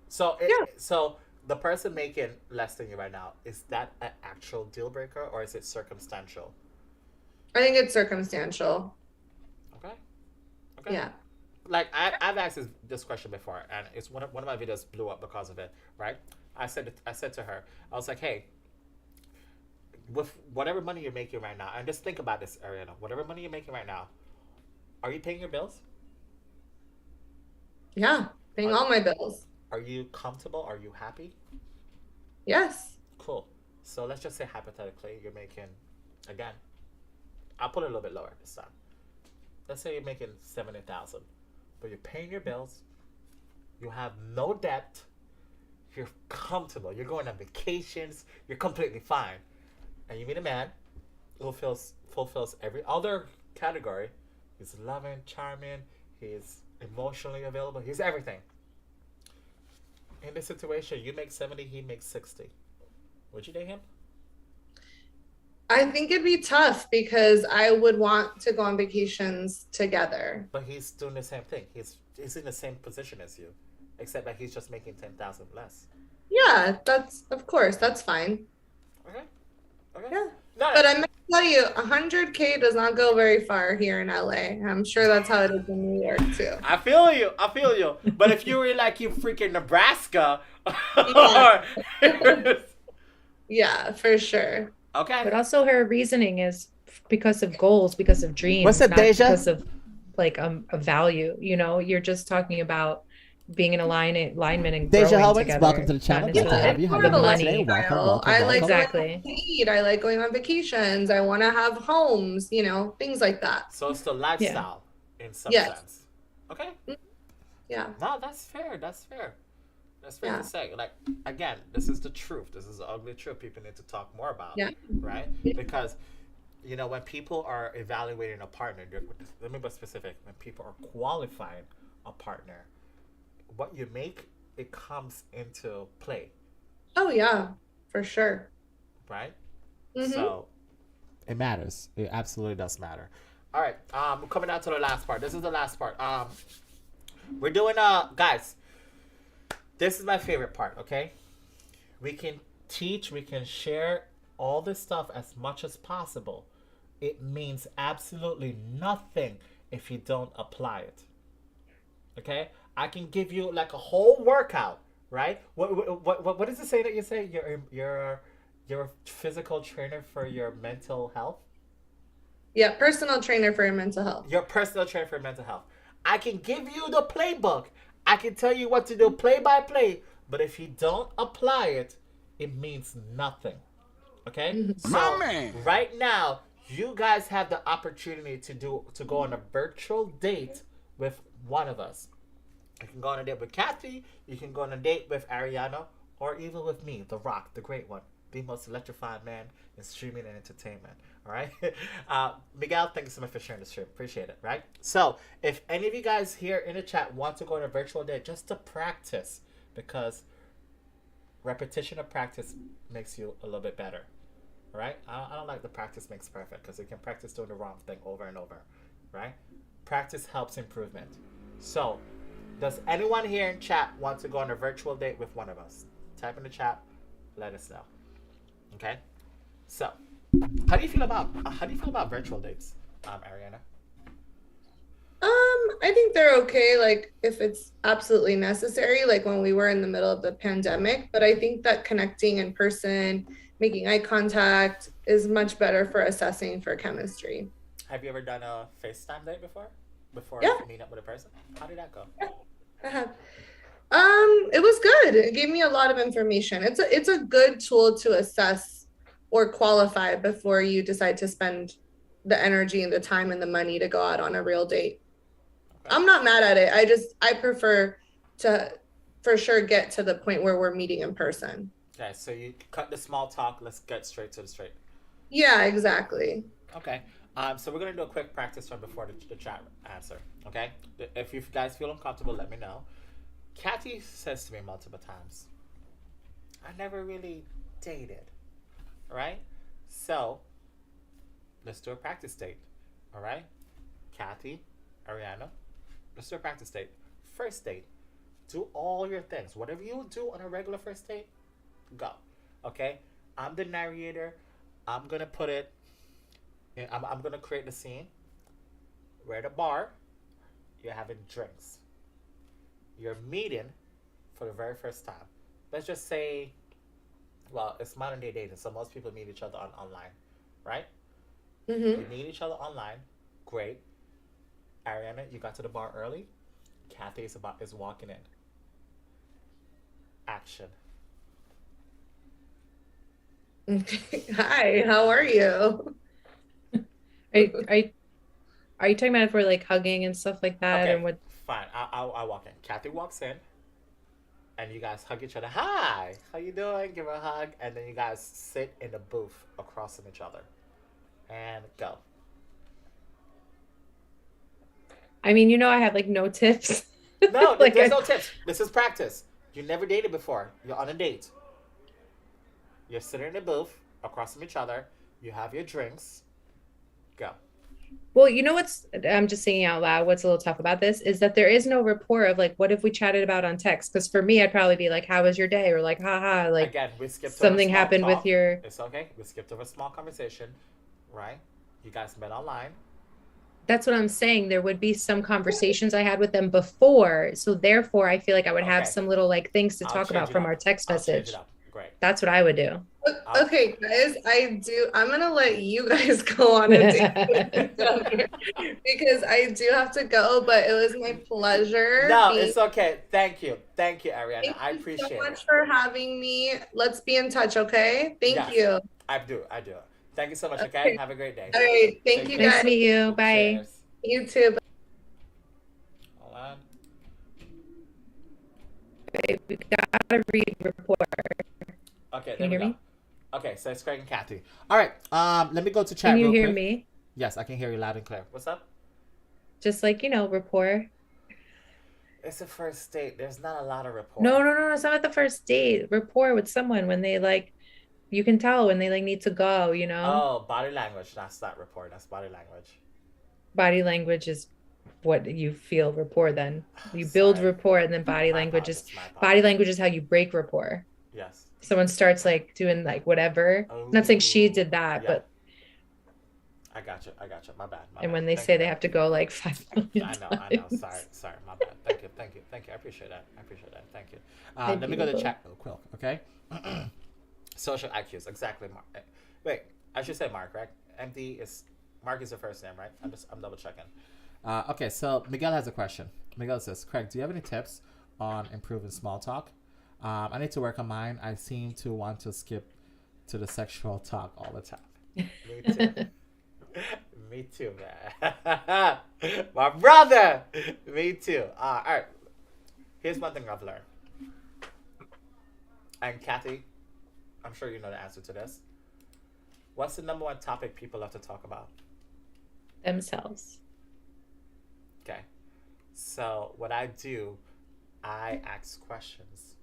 So so the person making less than you right now, is that an actual deal breaker or is it circumstantial? I think it's circumstantial. Okay. Okay. Yeah. Like I've asked this question before, and it's one of my videos blew up because of it, right? I said to her, I was like, hey, with whatever money you're making right now, and just think about this, Ariana, whatever money you're making right now, are you paying your bills? Yeah. Paying all my bills. Are you comfortable? Are you happy? Yes. Cool. So let's just say hypothetically you're making, again, I'll put it a little bit lower this time. Let's say you're making 70,000, but you're paying your bills, you have no debt, you're comfortable, you're going on vacations, you're completely fine, and you meet a man who fulfills every other category. He's loving, charming, he's emotionally available, he's everything. In this situation, you make 70, he makes 60. Would you date him? I think it'd be tough because I would want to go on vacations together. But he's doing the same thing. He's in the same position as you, except that he's just making 10,000 less. Yeah, of course, that's fine. Okay. Okay. Yeah. No, But I'm gonna tell you, 100K does not go very far here in LA. I'm sure that's how it is in New York too. I feel you. But if you were like you freaking Nebraska, Yeah, for sure. okay. But also her reasoning is because of goals, because of dreams. What's up, not Deja? because of like a value. You know, you're just talking about being in alignment and Deja growing Owens, together. welcome to the channel. not Good to necessarily have you. How More you of a doing money. today? Welcome, lifestyle. welcome, I like welcome. Exactly. going out to eat. I like going on vacations. I want to have homes, things like that. So it's the lifestyle in some Yes. sense. Okay. Yeah. No, that's fair. That's fair. That's fair Yeah. to say. Like, again, this is the truth. This is the ugly truth. People need to talk more about. Yeah. Right? Because, when people are evaluating a partner, let me be specific. When people are qualifying a partner, what you make, it comes into play. Oh yeah, for sure. Right? Mhm. So, It matters. It absolutely does matter. all right. We're coming down to the last part. This is the last part. We're doing guys. This is my favorite part. Okay, we can teach, we can share all this stuff as much as possible. It means absolutely nothing if you don't apply it. Okay, I can give you like a whole workout, right? What is it say that you say? You're a physical trainer for your mental health. Yeah, personal trainer for your mental health. Your personal trainer for mental health. I can give you the playbook. I can tell you what to do play by play. But if you don't apply it, it means nothing. Okay? So right now, you guys have the opportunity to go on a virtual date with one of us. You can go on a date with Kathy. You can go on a date with Ariana. Or even with me, The Rock, the great one. The most electrifying man in streaming and entertainment. All right? Miguel, thank you so much for sharing the stream. Appreciate it, right? So, if any of you guys here in the chat want to go on a virtual date just to practice, because repetition of practice makes you a little bit better. right? I don't like the practice makes perfect because you can practice doing the wrong thing over and over, right? Practice helps improvement. So, does anyone here in chat want to go on a virtual date with one of us? Type in the chat, let us know. Okay? So, how do you feel about virtual dates, Ariana? I think they're okay, like if it's absolutely necessary, like when we were in the middle of the pandemic. But I think that connecting in person, making eye contact is much better for assessing for chemistry. Have you ever done a FaceTime date before? Before Yeah, meeting up with a person? How did that go? yeah, I have. It was good. It gave me a lot of information. It's a good tool to assess or qualify before you decide to spend the energy and the time and the money to go out on a real date. Okay. I'm not mad at it. I prefer to for sure get to the point where we're meeting in person. Okay, so you cut the small talk. Let's get straight to the straight. Yeah, exactly. Okay. So we're gonna do a quick practice run before the chat answer. Okay. If you guys feel uncomfortable, let me know. Kathy says to me multiple times, "I never really dated." All right. So let's do a practice date. All right. Kathy, Ariana, let's do a practice date. First date. Do all your things. Whatever you do on a regular first date, go. Okay. I'm the narrator. I'm gonna put it. I'm gonna create the scene. We're at a bar. You're having drinks. You're meeting for the very first time. Let's just say, well, it's modern day dating, so most people meet each other online, right? Mm-hmm. You meet each other online. Great. Ariana, you got to the bar early. Kathy is walking in. Action. Hi, how are you? Are you talking about if we're like hugging and stuff like that, Okay, and what? fine. I'll walk in. Kathy walks in, and you guys hug each other. Hi, how you doing? Give her a hug, and then you guys sit in the booth across from each other, and go. I mean, I have like no tips. No, Like there's no tips. This is practice. You never dated before. You're on a date. You're sitting in the booth across from each other. You have your drinks. Go. Well, I'm just saying out loud, what's a little tough about this is that there is no rapport of like, what if we chatted about on text? Because for me, I'd probably be like, how was your day? Or like, haha, like Again, we skipped over something small happened with talk. your. It's okay. We skipped over small conversation, right? You guys met online. That's what I'm saying. There would be some conversations I had with them before. So therefore, I feel like I would have Okay. some little like things to I'll talk change about it from up. our text I'll change message. it up. Great. That's what I would do. Okay, guys, I'm gonna let you guys go on a date with each other because I do have to go, but it was my pleasure. No, it's okay. Thank you, Ariana. Thank I you appreciate so it. much for having me. Let's be in touch, okay? Thank Yes. you. I do. Thank you so much. Okay. Okay. Have a great day. All right, thank Take you care. Nice guys. to meet you. Bye. Cheers. You too. Hold on. We gotta read report. Okay, Can there you we hear go. me? Okay, so it's Craig and Kathy. All right. Let me go to chat Can you real hear quick. me? Yes, I can hear you loud and clear. What's up? Just like, rapport. It's a first date. There's not a lot of rapport. No. It's not at the first date. Rapport with someone when they like, you can tell when they like need to go, Oh, body language. That's not rapport. That's body language. Body language is what you feel rapport then. You build Sorry. rapport and then body My language apologies, is my apologies. body language is how you break rapport. Yes. Someone starts like doing like whatever. Not saying she did that, Yeah. but I got you. My bad. and when they Thank say you. they have to go like 5 million I know. Sorry. My bad. Thank you. I appreciate that. Thank you. Let me go to chat real quick, okay? Social IQs, exactly. Wait, I should say Mark, right? Mark is your first name, right? I'm double checking. Okay, so Miguel has a question. Miguel says, Craig, do you have any tips on improving small talk? I need to work on mine. I seem to want to skip to the sexual talk all the time. Me too. Me too, man. My brother. Me too. All right. Here's one thing I've learned. And Kathy, I'm sure you know the answer to this. What's the number one topic people love to talk about? themselves. Okay. So what I do, I ask questions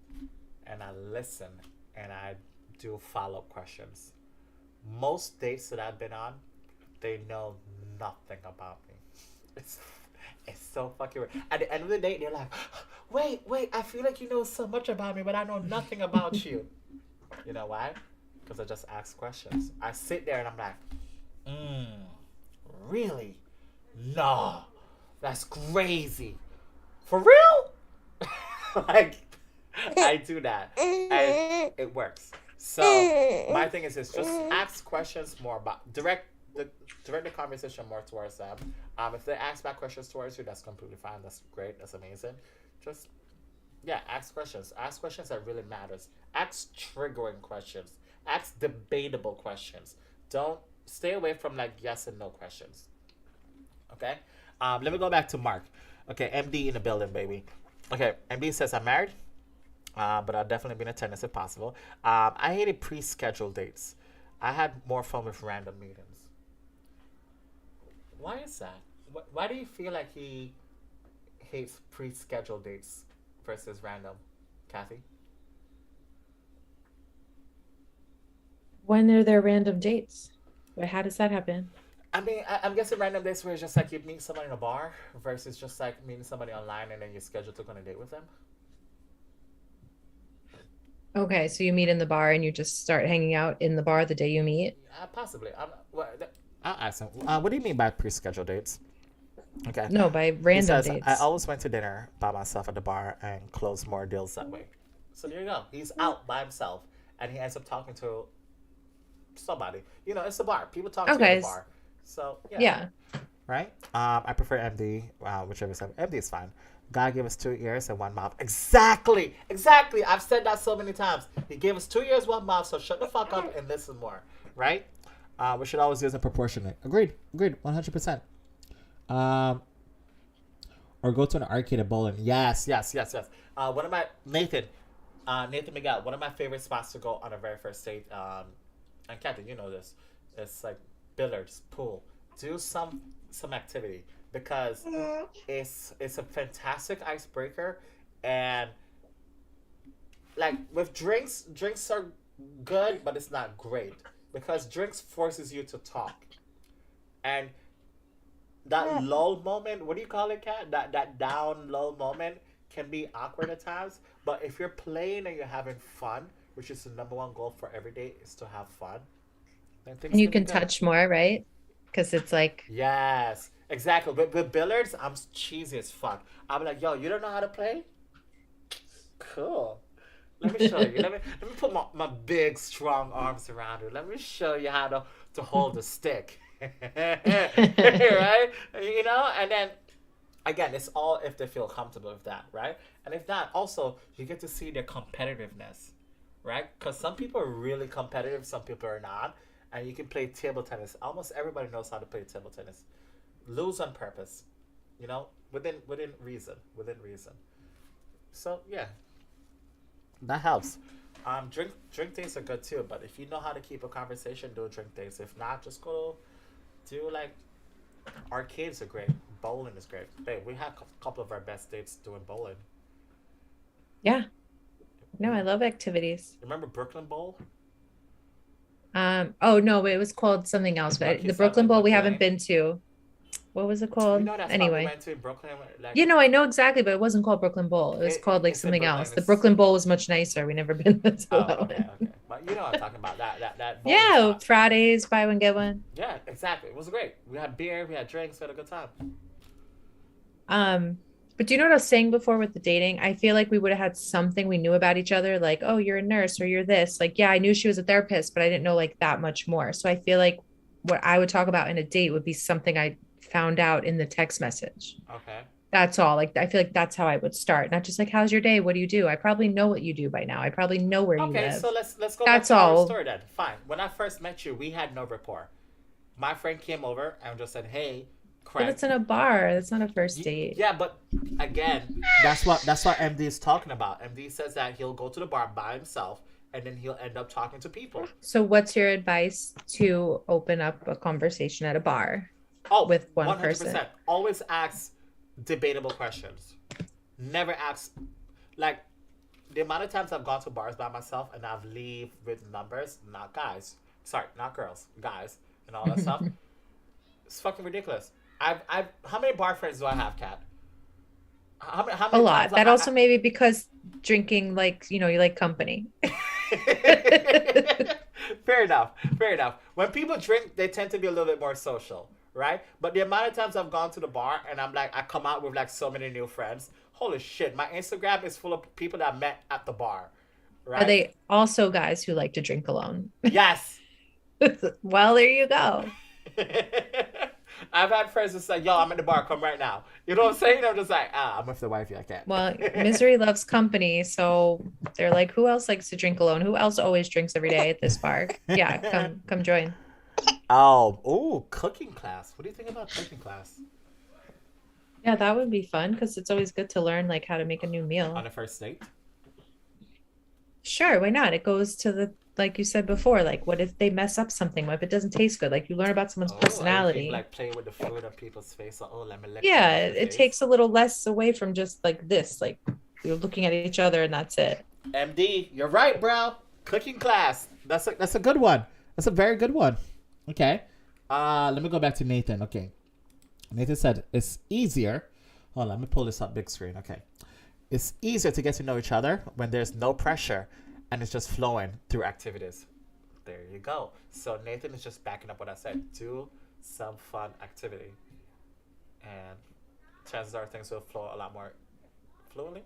and I listen and I do follow-up questions. most dates that I've been on, they know nothing about me. It's it's so fucking weird. At the end of the day, they're like, wait, I feel like you know so much about me, but I know nothing about you. You know why? Because I just ask questions. I sit there and I'm like, really? No, that's crazy. For real? Like, I do that. And it works. So, my thing is just ask questions more about, direct the conversation more towards them. If they ask back questions towards you, that's completely fine. That's great. That's amazing. Just, yeah, ask questions. Ask questions that really matters. Ask triggering questions. Ask debatable questions. Don't stay away from like yes and no questions. Okay. Let me go back to Mark. Okay, MD in the building, baby. Okay, MD says I'm married, but I'll definitely be in attendance if possible. I hated pre-scheduled dates. I had more fun with random meetings. Why is that? Why do you feel like he hates pre-scheduled dates versus random, Kathy? When are there random dates? How does that happen? I mean, I'm guessing random dates where it's just like you meet somebody in a bar versus just like meeting somebody online and then you schedule to go on a date with them. Okay, so you meet in the bar and you just start hanging out in the bar the day you meet? Possibly. I'll ask him. What do you mean by pre-scheduled dates? Okay. No, by He random says, I dates. always went to dinner by myself at the bar and closed more deals that way. So there you go. He's out by himself and he ends up talking to somebody. You know, it's a bar. People talk to you at the bar. So, yeah. Yeah. Right? I prefer MD, whichever side. MD is fine. God gave us 2 ears and 1 mouth. Exactly. I've said that so many times. He gave us 2 ears, 1 mouth, so shut the fuck up and listen more. Right? We should always use it proportionate. Agreed. 100%. Or go to an arcade at bowling. Yes. One of my Nathan Miguel, one of my favorite spots to go on a very first date, and Captain, you know this, it's like billiards, pool. Do some activity because it's a fantastic icebreaker, and like with drinks are good, but it's not great because drinks forces you to talk, and that lull moment, what do you call it, Kat? That down low moment can be awkward at times. But if you're playing and you're having fun, which is the number one goal for every day, is to have fun. Then things And you be can good. touch more, right? Because it's like, Yes, exactly. But with billiards, I'm cheesy as fuck. I'm like, yo, you don't know how to play? Cool. Let me show you. Let me put my big strong arms around you. Let me show you how to hold the stick. Right? You know, and then again, it's all if they feel comfortable with that, right? And if not, also you get to see their competitiveness, right? Because some people are really competitive, some people are not, and you can play table tennis. Almost everybody knows how to play table tennis. Lose on purpose, you know, within reason, So yeah, that helps. Drink dates are good too, but if you know how to keep a conversation, do drink dates. If not, just go do like arcades are great. Bowling is great. Hey, we had a couple of our best dates doing bowling. yeah. No, I love activities. Remember Brooklyn Bowl? Oh no, it was called something else, but Monkey the Suck Brooklyn and Bowl we Monkey haven't Lane? been to. What was it You called? know that spot we Anyway. went to in Brooklyn? Like, You know, I know exactly, but it wasn't called Brooklyn Bowl. It was called like it's in something Brooklyn. else. The It's Brooklyn Bowl was much nicer. We never been to oh, that okay. one. But you know what I'm talking about. That bowling Yeah, spot. Fridays, buy one, get one. Yeah, exactly. It was great. We had beer, we had drinks, we had a good time. But do you know what I was saying before with the dating? I feel like we would have had something we knew about each other, like, oh, you're a nurse or you're this. Like, yeah, I knew she was a therapist, but I didn't know like that much more. So I feel like what I would talk about in a date would be something I found out in the text message. Okay. That's all. Like, I feel like that's how I would start. Not just like, how's your day? What do you do? I probably know what you do by now. I probably know where you Okay, live. so let's go back That's to our all. story then. Fine. When I first met you, we had no rapport. My friend came over and just said, "Hey, But Craig." it's in a bar. That's not a first date. Yeah, but again, that's what MD is talking about. MD says that he'll go to the bar by himself and then he'll end up talking to people. So what's your advice to open up a conversation at a bar Oh, with one 100%. person? Always ask debatable questions. Never ask, like, the amount of times I've gone to bars by myself and I've leave with numbers, not guys. Sorry, not girls, guys, and all that stuff. It's fucking ridiculous. I've. How many bar friends do I have, Kat? How A many lot. times That also may be because drinking, like, you like company. Fair enough. Fair enough. When people drink, they tend to be a little bit more social, right? But the amount of times I've gone to the bar and I'm like, I come out with like so many new friends. Holy shit! My Instagram is full of people that I met at the bar, Are right? they also guys who like to drink alone? Yes. Well, there you go. I've had friends that say, "Yo, I'm at the bar. Come right now." You know what I'm saying? I'm just like, I'm with the wifey. I can't. Well, misery loves company, so they're like, who else likes to drink alone? Who else always drinks every day at this bar? Yeah, come join. Cooking class. What do you think about cooking class Yeah, that would be fun because it's always good to learn like how to make a new on meal. a first date? Sure, why not? It goes to the, like you said before, like what if they mess up something? What if it doesn't taste good? Like you learn about someone's Oh, and you can personality. like play with the food on people's face. Like, oh, let me lick that Yeah, off your it face. takes a little less away from just like this, like you're looking at each other and that's it. MD, you're right, bro. Cooking class. That's a good one. That's a very good one. Okay. Let me go back to Nathan. Okay. Nathan said it's easier. Hold on, let me pull this up big screen. Okay. It's easier to get to know each other when there's no pressure and it's just flowing through Activities. There you go. So Nathan is just backing up what I said. Do some fun activity, and chances are things will flow a lot more fluently.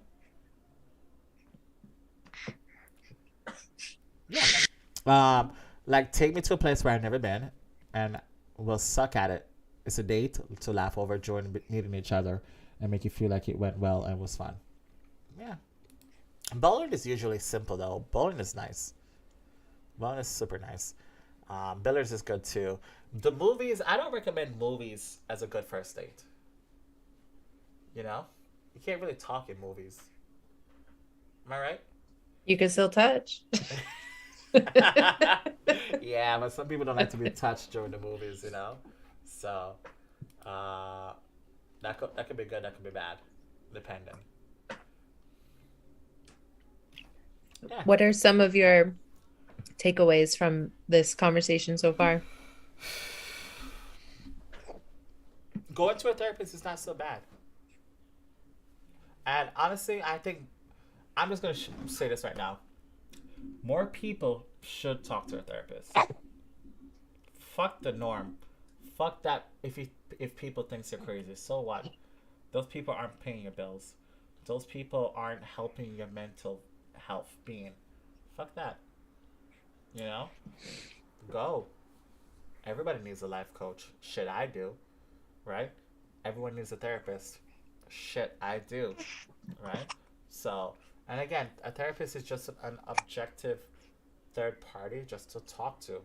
Yeah. Like take me to a place where I've never been and we'll suck at it. It's a date to laugh over, join meeting each other and make you feel like it went well and was fun. Yeah. Bowling is usually simple though. Bowling is nice. Bowling is super nice. Billiards is good too. The movies, I don't recommend movies as a good first date. You know? You can't really talk in movies. Am I right? You can still touch. Yeah, but some people don't like to be touched during the movies, you know? So, that could be good, that could be bad, depending. Yeah. What are some of your takeaways from this conversation so far? Going to a therapist is not so bad. And honestly, I think I'm just going to say this right now. More people should talk to a therapist. Fuck the norm. Fuck that if people think you're crazy. So what? Those people aren't paying your bills. Those people aren't helping your mental health being. Fuck that. You know? Go. Everybody needs a life coach. Shit, I do. Right? Everyone needs a therapist. Shit, I do. Right? So, and again, a therapist is just an objective third party just to talk to.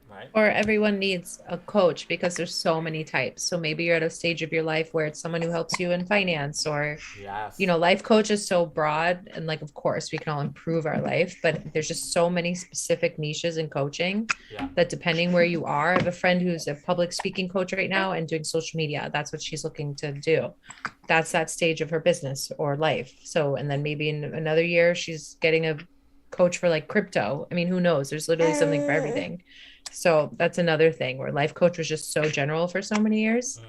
Right? Or everyone needs a coach because there's so many types. So maybe you're at a stage of your life where it's someone who helps you in finance, or Yes. life coach is so broad, and like of course we can all improve our life, but there's just so many specific niches in coaching Yeah. that depending where you are. I have a friend who's a public speaking coach right now and doing social media. That's what she's looking to do. That's that stage of her business or life. So, and then maybe in another year she's getting a coach for like crypto. I mean, who knows? There's literally something for everything. So that's another thing where life coach was just so general for so many years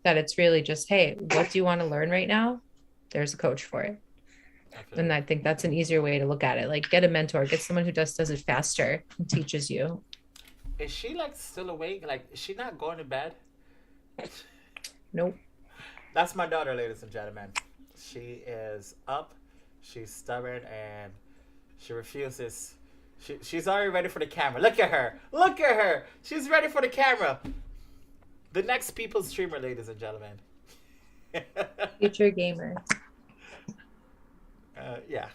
that it's really just, hey, what do you want to learn right now? There's a coach for it. And I think that's an easier way to look at it. Like get a mentor, get someone who does it faster and teaches you. Is she like still awake? Like, is she not going to bed? Nope. That's my daughter, ladies and gentlemen. She is up. She's stubborn and she refuses. She's already ready for the camera. Look at her. Look at her. She's ready for the camera. The next people streamer, ladies and gentlemen. Future gamer. Yeah.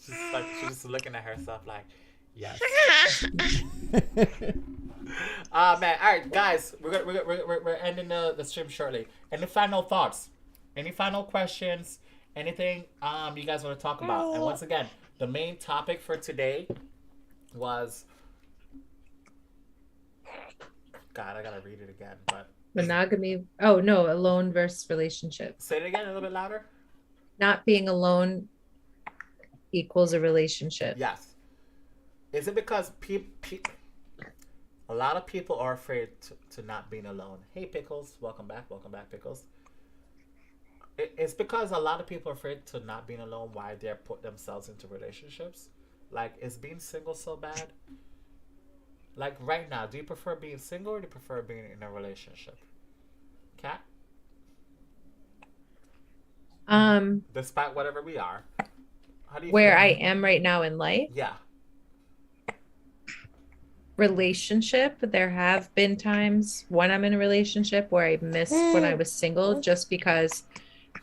She's just looking at herself like, yes. Man. All right, guys, we're ending the stream shortly. Any final thoughts? Any final questions? Anything you guys want to talk about? And once again, the main topic for today was, God, I gotta read it again, but Monogamy. Oh no, alone versus relationship. say it again a little bit louder. Not being alone equals a relationship. Yes. Is it because a lot of people are afraid to not being alone? Hey, Pickles, welcome back, Pickles. It's because a lot of people are afraid to not being alone. Why they put themselves into relationships? Like, is being single so bad? Like right now, do you prefer being single or do you prefer being in a relationship? Kat? Despite whatever we are, how do you Where feel? I am right now in life, Yeah. relationship, there have been times when I'm in a relationship where I missed when I was single just because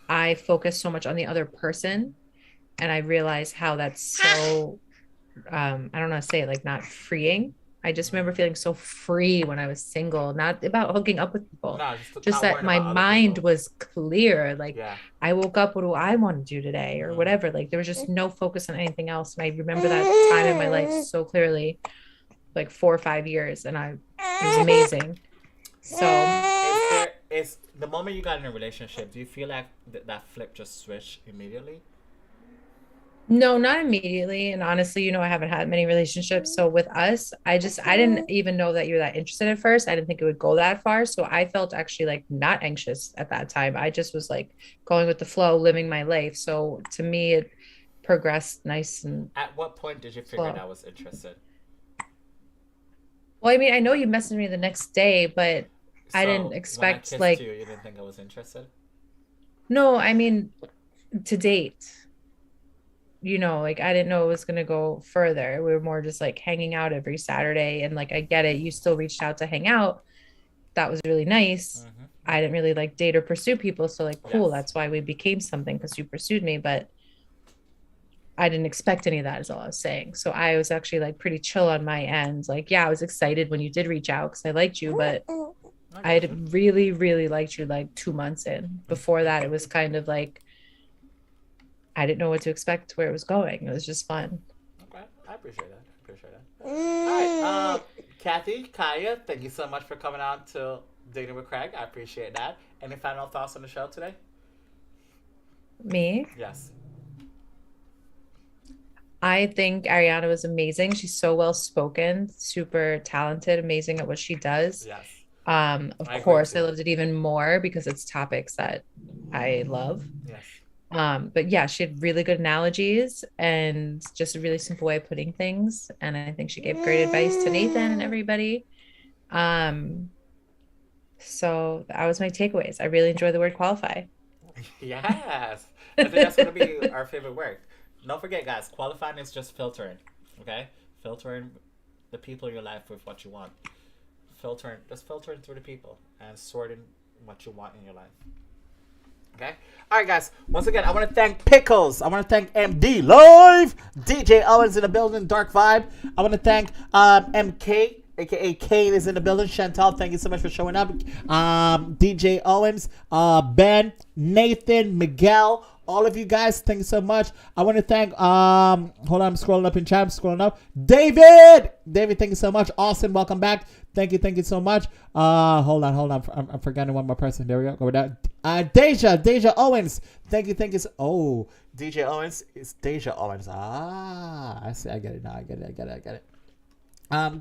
I focused so much on the other person, and I realized how that's so I don't know how to say it, like not freeing. I just remember feeling so free when I was single, not about hooking up with people, No, just not that worrying my about other mind people. was clear. Like Yeah. I woke up, what do I want to do today or Mhm. whatever? Like there was just no focus on anything else. And I remember that time in my life so clearly, like 4 or 5 years, and it was amazing. So Is the moment you got in a relationship, do you feel like that flip just switched immediately? no, not immediately. And honestly, I haven't had many relationships. So with us, I didn't even know that you were that interested at first. I didn't think it would go that far. So I felt actually like not anxious at that time. I just was like going with the flow, living my life. So to me, it progressed nice and At what point did you figure slow. that was interested? Well, I mean, I know you messaged me the next day, but I didn't So when I expect kissed like, you, you didn't think I was interested? no, I mean, to date. Like I didn't know it was going to go further. We were more just like hanging out every Saturday. And like, I get it. You still reached out to hang out. That was really nice. I didn't really like date or pursue people. So, like, cool. Yes. That's why we became something because you pursued me. But I didn't expect any of that, is all I was saying. So, I was actually like pretty chill on my end. Like, yeah, I was excited when you did reach out because I liked you. But I I got you. had really, really liked you like 2 months in. Before that, it was kind of like, I didn't know what to expect where it was going. It was just fun. Okay, I appreciate that. All right, Kathy, Kaya, thank you so much for coming on to Dating with Craig. I appreciate that. Any final thoughts on the show today? Me, Yes. I think Ariana was amazing. She's so well spoken, super talented, amazing at what she does. Yes. Of I agree course, I too. loved it even more because it's topics that I love. Yes. But yeah, she had really good analogies and just a really simple way of putting things. And I think she gave great advice to Nathan and everybody. Um, so that was my takeaways. I really enjoy the word qualify. Yes. I think that's going to be our favorite word. Don't forget, guys, qualifying is just filtering. Okay? Filtering the people in your life with what you want. Just filtering through the people and sorting what you want in your life. Okay? Alright, guys. Once again, I want to thank Pickles. I want to thank MD Live. DJ Owens in the building. Dark Vibe. I want to thank MK. AKA Kane is in the building. Chantal, thank you so much for showing up. DJ Owens, Ben, Nathan, Miguel, all of you guys, thank you so much. I want to thank, hold on, I'm scrolling up in chat, David, thank you so much. Austin, welcome back. Thank you so much. Hold on, I'm forgetting one more person. There we go. Go with that. Deja Owens, thank you. Oh, DJ Owens, it's Deja Owens. I see, I get it now. I get it.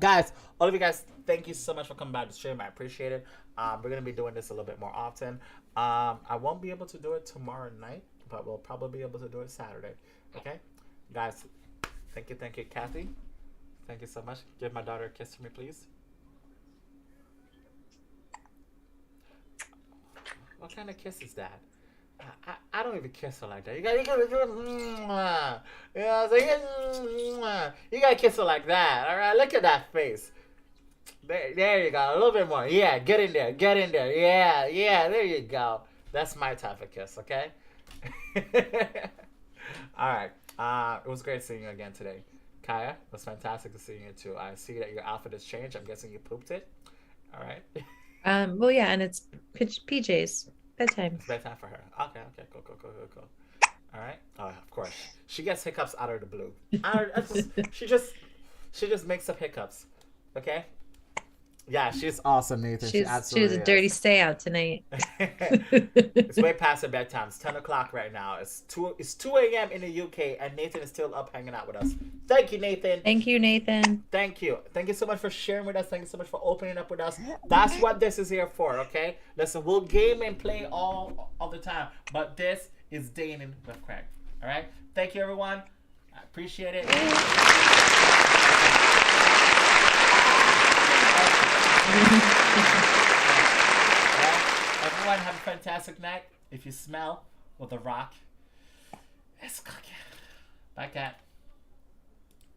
Guys, all of you guys, thank you so much for coming by the stream. I appreciate it. We're going to be doing this a little bit more often. I won't be able to do it tomorrow night, but we'll probably be able to do it Saturday. Okay? Guys, thank you, Kathy. Thank you so much. Give my daughter a kiss for me, please. What kind of kiss is that? I don't even kiss her like that. You gotta do it. You gotta kiss her like that. All right, look at that face. There you go. A little bit more. Yeah, get in there. Yeah. There you go. That's my type of kiss. Okay. All right. It was great seeing you again today, Kaya. It was fantastic to see you too. I see that your outfit has changed. I'm guessing you pooped it. All right. Well, yeah, and it's PJs bedtime. It's bedtime for her. Okay. Cool. All right. Oh, of course. She gets hiccups out of the blue. She just makes up hiccups. Okay. Yeah, she's awesome, Nathan. She She was absolutely a dirty is. stay out tonight. It's way past her bedtime. It's 10 o'clock right now. It's 2 a.m. in the UK, and Nathan is still up hanging out with us. Thank you, Nathan. Thank you, Nathan. Thank you. Thank you so much for sharing with us. Thank you so much for opening up with us. That's what this is here for, okay? Listen, we'll game and play all the time, but this is Dating with Craig. All right? Thank you, everyone. I appreciate it. Everyone have a fantastic night. If you smell with a rock, it's cooking. Bye, cat.